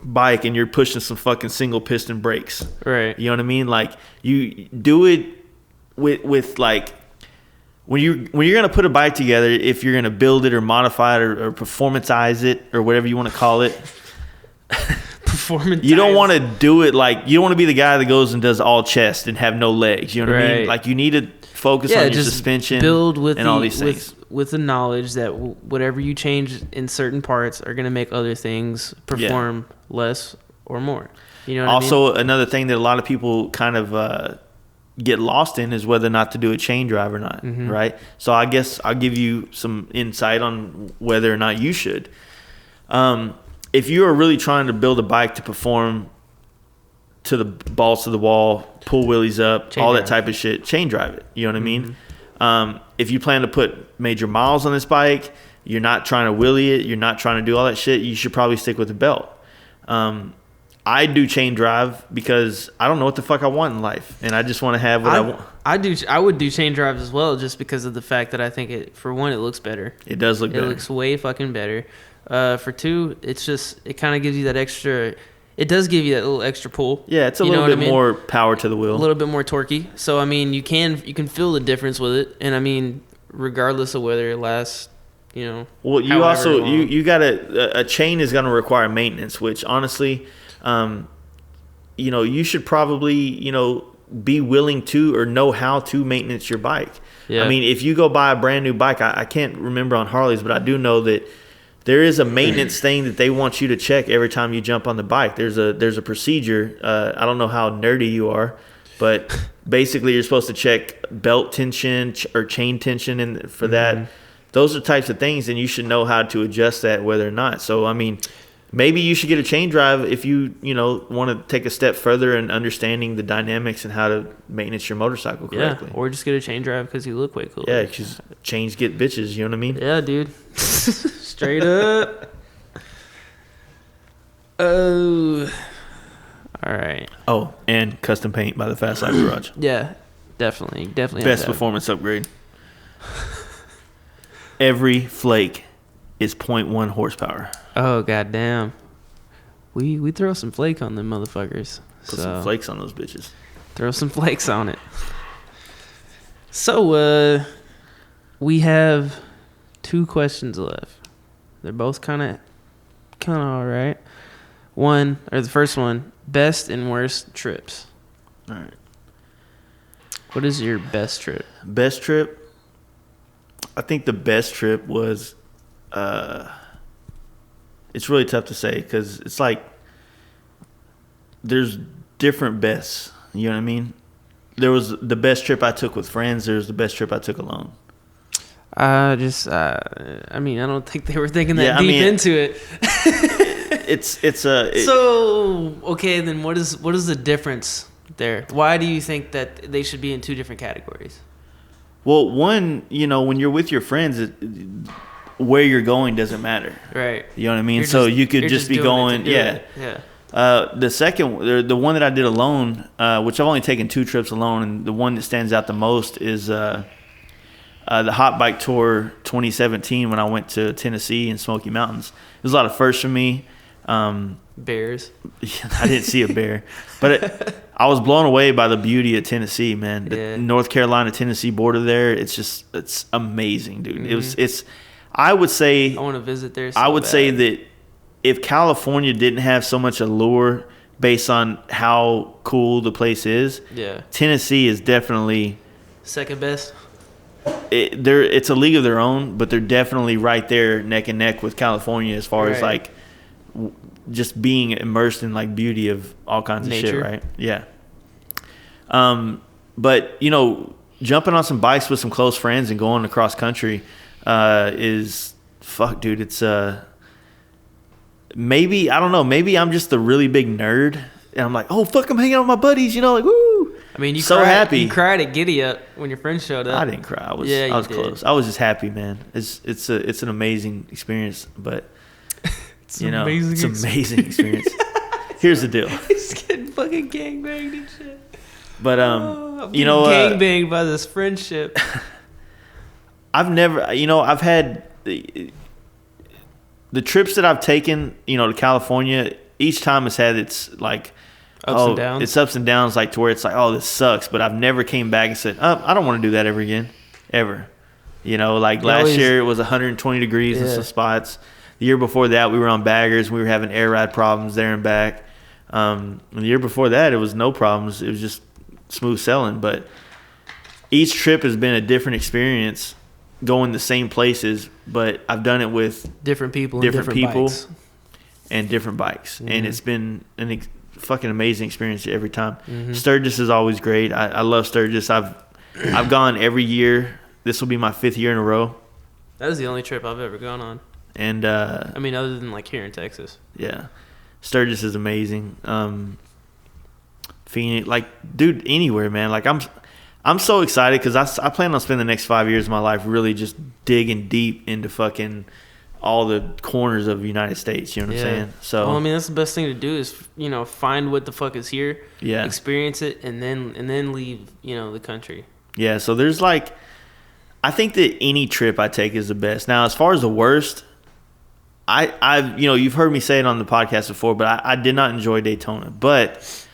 bike and you're pushing some fucking single piston brakes. Right. You know what I mean? Like, you do it with like, when you're going to put a bike together, if you're going to build it or modify it or performance-ize it or whatever you want to call it, you don't want to do it like, you don't want to be the guy that goes and does all chest and have no legs. You know what I mean? Like, you need to focus on your suspension build with and all these things. With the knowledge that whatever you change in certain parts are going to make other things perform less or more. You know what also, I mean? Another thing that a lot of people kind of get lost in is whether or not to do a chain drive or not, right? So I guess I'll give you some insight on whether or not you should. If you are really trying to build a bike to perform to the balls to the wall, pull wheelies up, that type of shit, chain drive it. You know what I mean? If you plan to put major miles on this bike, you're not trying to wheelie it, you're not trying to do all that shit, you should probably stick with the belt. I do chain drive because I don't know what the fuck I want in life, and I just want to have what I want. I would do chain drives as well, just because of the fact that I think it looks better. It does look better. It looks way fucking better. For two, it kind of gives you that extra. It does give you that little extra pull. Yeah, it's a little bit more power to the wheel. A little bit more torquey. So I mean, you can feel the difference with it, and I mean, regardless of whether it lasts, Well, you also you got a chain is going to require maintenance, which honestly, you should probably be willing to or know how to maintenance your bike. Yeah. I mean, if you go buy a brand new bike, I can't remember on Harleys, but I do know that there is a maintenance thing that they want you to check every time you jump on the bike. There's a procedure. I don't know how nerdy you are, but basically you're supposed to check belt tension or chain tension, and for that, those are types of things, and you should know how to adjust that whether or not. So I mean, maybe you should get a chain drive if you want to take a step further in understanding the dynamics and how to maintenance your motorcycle correctly. Yeah, or just get a chain drive because you look way cool. Yeah, because chains get bitches. You know what I mean? Yeah, dude. Straight up. Oh. All right. Oh, and custom paint by the Fast Life Garage. Yeah, definitely. Best performance upgrade. Every flake is 0.1 horsepower. Oh, goddamn. We throw some flake on them motherfuckers. Put some flakes on those bitches. Throw some flakes on it. So, we have 2 questions left. They're both kind of all right. The first one, best and worst trips. All right. What is your best trip? Best trip? I think the best trip was, it's really tough to say because it's like there's different bests. You know what I mean? There was the best trip I took with friends. There's the best trip I took alone. I don't think they were thinking that deep into it. So okay, then what is the difference there? Why do you think that they should be in 2 different categories? Well, one, when you're with your friends, where you're going doesn't matter. Right. You know what I mean? So you could just be going, yeah. The second, the one that I did alone, which I've only taken 2 trips alone, and the one that stands out the most is the Hot Bike Tour 2017 when I went to Tennessee and Smoky Mountains. It was a lot of firsts for me. Bears. I didn't see a bear, but I was blown away by the beauty of Tennessee, man. The North Carolina Tennessee border there, it's amazing, dude. I would say I want to visit there. So I would bad. say that if California didn't have so much allure based on how cool the place is, Yeah. Tennessee is definitely Second best. it's a league of their own, but they're definitely right there neck and neck with California as far as Right. like just being immersed in like beauty of all kinds of shit, Nature. right? Yeah. But you know, jumping on some bikes with some close friends and going across country is fuck, dude. It's maybe I don't know. Maybe I'm just a really big nerd, and I'm like, oh fuck, I'm hanging out with my buddies. You know, like woo. I mean, you so cried, happy. You cried at Giddy Up when your friend showed up. I didn't cry. I was Yeah, you I was did. close. I was just happy, man. It's an amazing experience, but It's you know, amazing it's an amazing experience. Here's the deal. He's getting fucking gangbanged and shit. But I'm you know, gangbanged by this friendship. I've never, you know, I've had the trips that I've taken, you know, to California. Each time it's had its like Ups and downs. It's ups and downs, like to where it's like, oh, this sucks. But I've never came back and said, I don't want to do that ever again, ever. You know, like You last always- year it was 120 degrees in Yeah. some spots. The year before that we were on baggers. We were having air ride problems there and back. And the year before that it was no problems. It was just smooth sailing. But each trip has been a different experience, going the same places, but I've done it with Different people. Different and different people. Bikes. and different bikes, and Mhm. it's been an fucking amazing experience every time. Mhm. Sturgis is always great. I love Sturgis. I've gone every year. This will be my 5th year in a row, That was the only trip I've ever gone on. and I mean, other than like here in Texas. yeah, Sturgis is amazing. Phoenix, like, dude, anywhere, man. Like, I'm so excited because I plan on spending the next 5 years of my life really just digging deep into fucking all the corners of the United States. You know what I'm saying? So, well, I mean, that's the best thing to do is find what the fuck is here, yeah, experience it, and then leave the country. yeah. So there's like, I think that any trip I take is the best. Now, as far as the worst, I've you've heard me say it on the podcast before, but I did not enjoy Daytona, but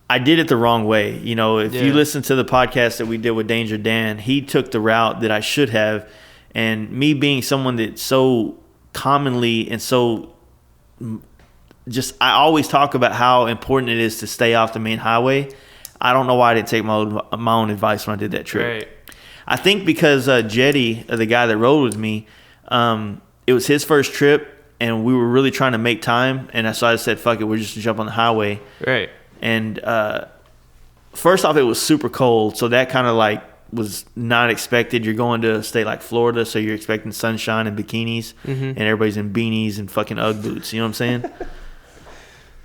I did it the wrong way. You know, if you Yeah. listen to the podcast that we did with Danger Dan, he took the route that I should have. And me being someone that so commonly and so just, I always talk about how important it is to stay off the main highway. I don't know why I didn't take my own advice when I did that trip. Right. I think because Jetty, the guy that rode with me, it was his first trip, and we were really trying to make time. And so I said, fuck it, we're just going to jump on the highway. Right. And first off, it was super cold, so that kind of like was not expected. You're going to a state like Florida, so you're expecting sunshine and bikinis, and everybody's in beanies and fucking Ugg boots. You know what I'm saying?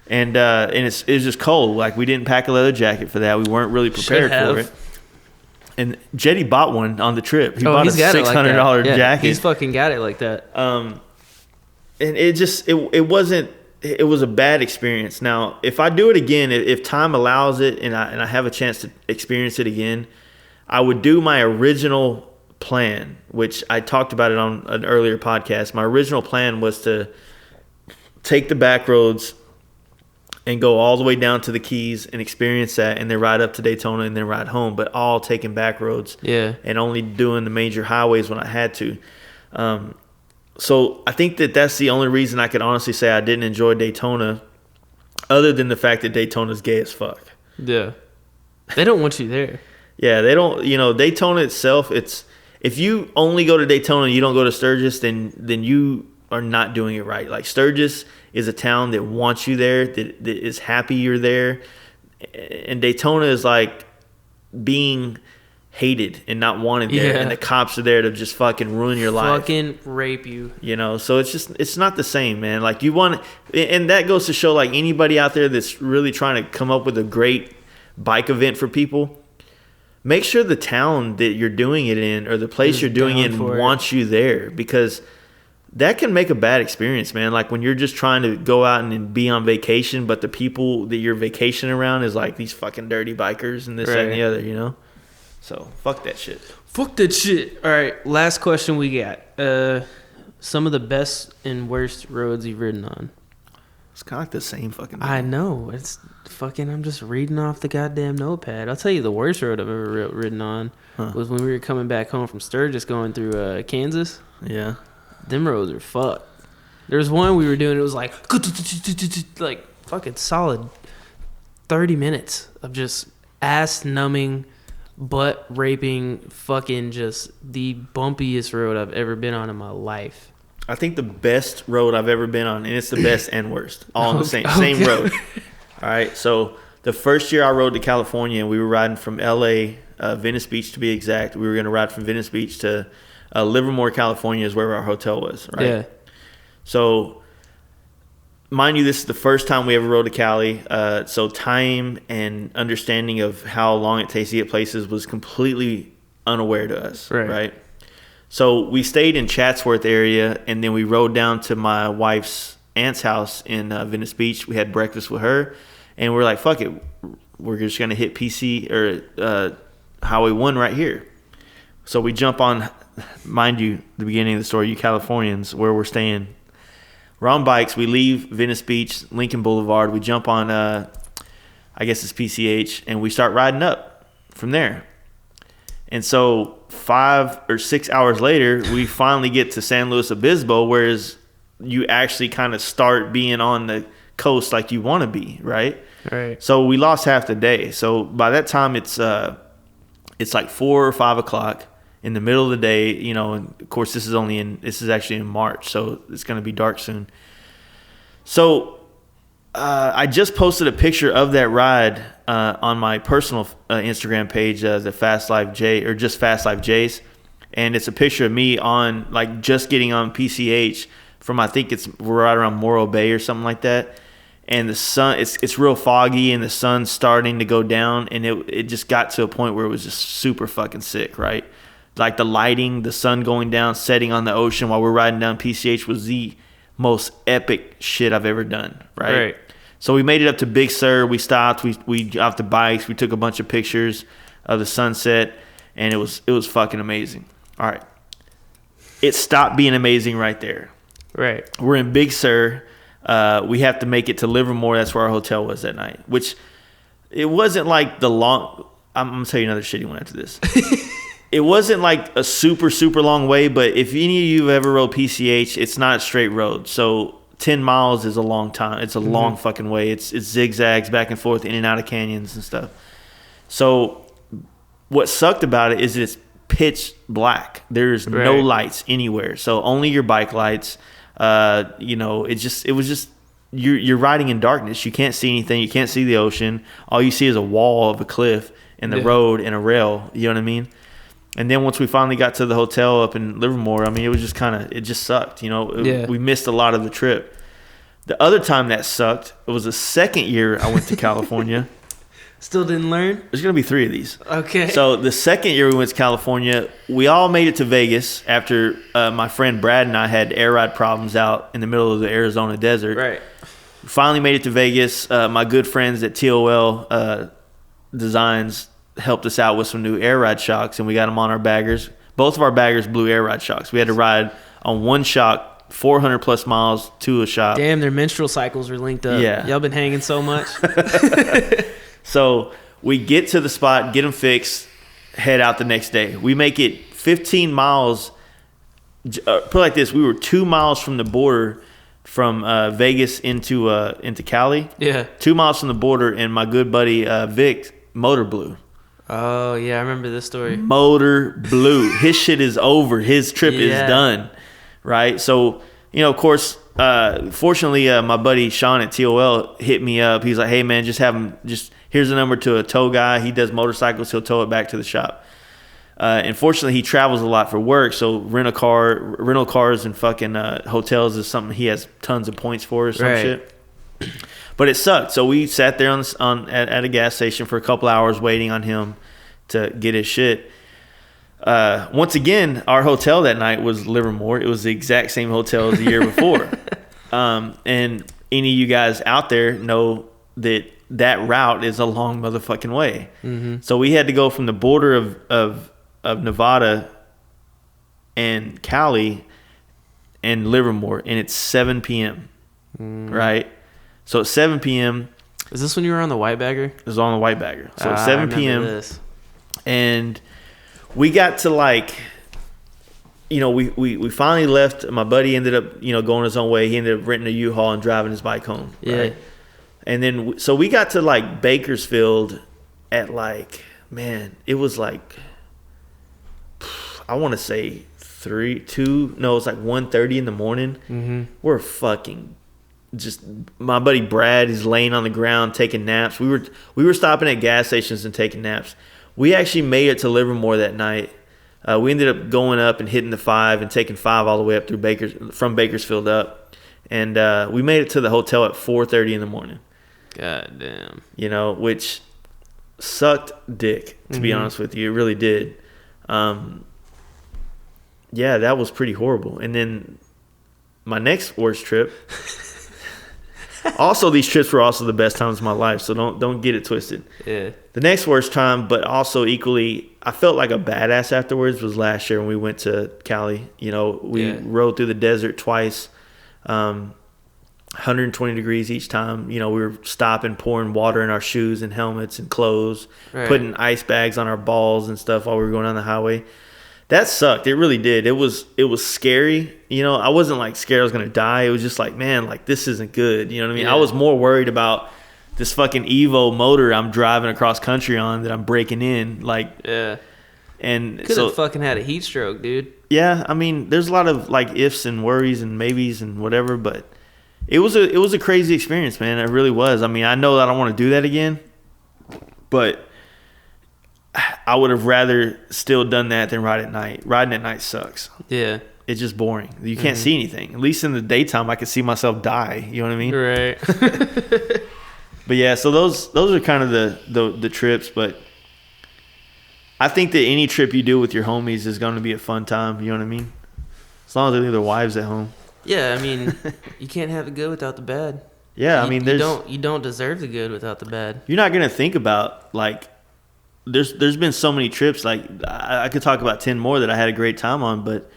And it was just cold. Like, we didn't pack a leather jacket for that. We weren't really prepared for it. And Jetty bought one on the trip. He bought a $600 jacket. He's fucking got it like that. And it just it wasn't. It was a bad experience. Now, if I do it again, if time allows it, and I have a chance to experience it again, I would do my original plan, which I talked about it on an earlier podcast. My original plan was to take the back roads and go all the way down to the Keys and experience that, and then ride up to Daytona and then ride home, but all taking back roads. Yeah. And only doing the major highways when I had to. So I think that that's the only reason I could honestly say I didn't enjoy Daytona, other than the fact that Daytona's gay as fuck. Yeah. They don't want you there. Yeah, they don't. Daytona itself, it's, if you only go to Daytona and you don't go to Sturgis, then you are not doing it right. Like, Sturgis is a town that wants you there, that is happy you're there, and Daytona is like being hated and not wanted there, Yeah. and the cops are there to just fucking ruin your life. Fucking rape you. So it's not the same, man. Like, you want, and that goes to show, like, anybody out there that's really trying to come up with a great bike event for people, make sure the town that you're doing it in, or the place Is you're doing it down in, for it. wants you there, because that can make a bad experience, man. Like, when you're just trying to go out and be on vacation, but the people that you're vacationing around is like these fucking dirty bikers and this, that, and the Right. other, So, fuck that shit. Fuck that shit. All right, last question we got. Some of the best and worst roads you've ridden on. It's kind of like the same fucking thing. I know. It's fucking, I'm just reading off the goddamn notepad. I'll tell you the worst road I've ever ridden on was when we were coming back home from Sturgis going through Kansas. Yeah. Them roads are fucked. There's one we were doing. It was like fucking solid 30 minutes of just ass numbing, butt raping, fucking just the bumpiest road I've ever been on in my life. I think the best road I've ever been on, and it's the best and worst, all on the same road. All right, so the first year I rode to California, and we were riding from L.A., Venice Beach to be exact. We were going to ride from Venice Beach to Livermore, California is where our hotel was, right? Yeah. So, mind you, this is the first time we ever rode to Cali. So time and understanding of how long it takes to get places was completely unaware to us, right? So we stayed in Chatsworth area, and then we rode down to my wife's aunt's house in Venice Beach. We had breakfast with her, and we're like, fuck it. We're just going to hit PC or Highway 1 right here. So we jump on, mind you, the beginning of the story, you Californians, where we're staying. We're on bikes. We leave Venice Beach, Lincoln Boulevard. We jump on, I guess it's PCH, and we start riding up from there. And so 5 or 6 hours later, we finally get to San Luis Obispo, whereas you actually kind of start being on the coast like you want to be, right? Right. So we lost half the day. So by that time, it's like 4 or 5 o'clock in the middle of the day, you know. And of course, this is actually in March, so it's going to be dark soon. So I just posted a picture of that ride on my personal Instagram page, the Fast Life J, or just Fast Life Jace, and it's a picture of me on like just getting on PCH from, I think we're right around Morro Bay or something like that, and the sun, it's real foggy, and the sun's starting to go down, and it just got to a point where it was just super fucking sick, right? Like the lighting, the sun going down, setting on the ocean while we're riding down PCH was the most epic shit I've ever done, right? So we made it up to Big Sur. We stopped. We got off the bikes. We took a bunch of pictures of the sunset, and it was fucking amazing. All right. It stopped being amazing right there. Right. We're in Big Sur. We have to make it to Livermore. That's where our hotel was that night, which it wasn't like the long – I'm going to tell you another shitty one after this. It wasn't like a super, super long way, but if any of you have ever rode PCH, it's not a straight road. So 10 miles is a long time. It's a long fucking way. It's zigzags back and forth, in and out of canyons and stuff. So what sucked about it is it's pitch black. There's no lights anywhere. So only your bike lights. You know, it was just you're riding in darkness. You can't see anything. You can't see the ocean. All you see is a wall of a cliff and the road and a rail. You know what I mean? And then once we finally got to the hotel up in Livermore, I mean, it was just it just sucked, you know. We missed a lot of the trip. The other time that sucked, it was the second year I went to California. Still didn't learn? There's going to be 3 of these. Okay. So the second year we went to California, we all made it to Vegas after my friend Brad and I had air ride problems out in the middle of the Arizona desert. Right. We finally made it to Vegas. My good friends at TOL Designs helped us out with some new air ride shocks, and we got them on our baggers. Both of our baggers blew air ride shocks. We had to ride on one shock 400 plus miles to a shop. Damn, their menstrual cycles are linked up. Yeah. Y'all been hanging so much. So we get to the spot, get them fixed, head out the next day. We make it 15 miles. Put it like this, we were 2 miles from the border from Vegas into Cali. Yeah. 2 miles from the border, and my good buddy Vic motor blew. Oh, yeah, I remember this story. Motor blew. His shit is over. His trip is done, right? So, you know, of course, fortunately, my buddy Sean at TOL hit me up. He's like, hey, man, here's a number to a tow guy. He does motorcycles. He'll tow it back to the shop. And fortunately, he travels a lot for work, so rental cars and fucking hotels is something he has tons of points for or some shit. But it sucked. So we sat there at a gas station for a couple hours waiting on him to get his shit. Once again, our hotel that night was Livermore. It was the exact same hotel as the year before. And any of you guys out there know that route is a long motherfucking way. Mm-hmm. So we had to go from the border of Nevada and Cali and Livermore, and it's 7 p.m., right? So at 7 p.m. Is this when you were on the White Bagger? It was on the White Bagger. So at 7 p.m. This. And we got to you know, we finally left. My buddy ended up, you know, going his own way. He ended up renting a U-Haul and driving his bike home. Yeah. Right? And then, so we got to like Bakersfield at like, man, it was like, I want to say it's like 1:30 in the morning. Mm-hmm. We're fucking just, my buddy Brad is laying on the ground taking naps. We were stopping at gas stations and taking naps. We actually made it to Livermore that night. We ended up going up and hitting the 5 and taking 5 all the way up through from Bakersfield up. And we made it to the hotel at 4:30 in the morning. God damn. You know, which sucked dick, to be honest with you. It really did. Yeah, that was pretty horrible. And then my next worst trip. Also, these trips were also the best times of my life, so don't get it twisted. Yeah. The next worst time, but also equally, I felt like a badass afterwards, was last year when we went to Cali. You know, we rode through the desert twice, 120 degrees each time. You know, we were stopping, pouring water in our shoes and helmets and clothes, putting ice bags on our balls and stuff while we were going on the highway. That sucked. It really did. It was scary. You know, I wasn't like scared I was going to die. It was just like, man, like this isn't good. You know what I mean? I was more worried about this fucking Evo motor I'm driving across country on that I'm breaking in. Like, yeah. And could have fucking had a heat stroke, dude. Yeah, I mean, there's a lot of like ifs and worries and maybes and whatever, but it was a crazy experience, man. It really was. I mean, I know that I don't want to do that again, but I would have rather still done that than ride at night. Riding at night sucks. Yeah. It's just boring. You can't see anything. At least in the daytime, I could see myself die. You know what I mean? Right. But yeah, so those are kind of the trips. But I think that any trip you do with your homies is going to be a fun time. You know what I mean? As long as they leave their wives at home. Yeah, I mean, you can't have the good without the bad. Yeah, I mean, you don't deserve the good without the bad. You're not gonna think about like. There's been so many trips, like I could talk about 10 more that I had a great time on, but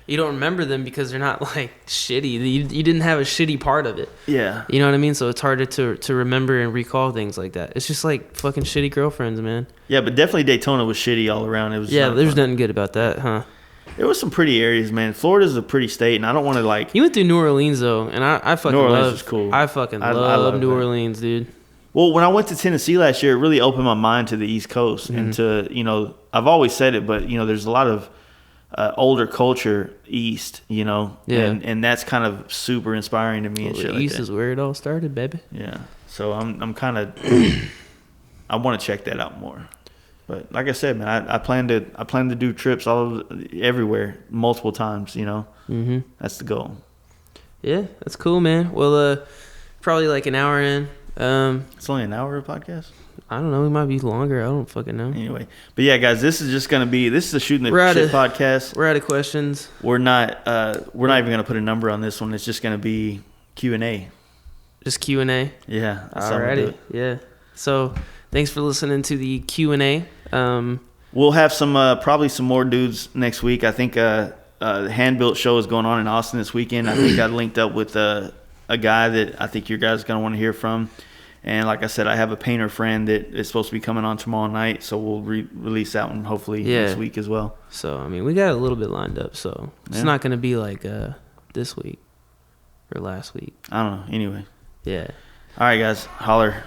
you don't remember them because they're not like shitty. You didn't have a shitty part of it. Yeah. You know what I mean? So it's harder to remember and recall things like that. It's just like fucking shitty girlfriends, man. Yeah, but definitely Daytona was shitty all around. It was there's nothing good about that, huh? There was some pretty areas, man. Florida's a pretty state, and I don't want to like. You went through New Orleans though, and I fucking New Orleans love. was cool. I fucking love New Orleans, dude. Well, when I went to Tennessee last year, it really opened my mind to the East Coast and to, you know, I've always said it, but, you know, there's a lot of older culture East, you know, and that's kind of super inspiring to me and shit like that. East is where it all started, baby. Yeah. So I'm kind of, I want to check that out more. But like I said, man, I plan to do trips everywhere multiple times, you know. Mm-hmm. That's the goal. Yeah, that's cool, man. Well, probably like an hour in. It's only an hour of podcast. I don't know. It might be longer. I don't fucking know. Anyway, but yeah, guys, this is a Shooting the Shit podcast. We're out of questions. We're not even gonna put a number on this one. It's just gonna be Q&A. Just Q&A. Yeah. Alrighty. Yeah. So thanks for listening to the Q&A. We'll have some probably some more dudes next week. I think the Hand Built show is going on in Austin this weekend. I think I linked up with a guy that I think you guys are going to want to hear from. And like I said, I have a painter friend that is supposed to be coming on tomorrow night, so we'll release that one hopefully next week as well. So, I mean, we got a little bit lined up, so it's not going to be like this week or last week. I don't know. Anyway. Yeah. All right, guys. Holler.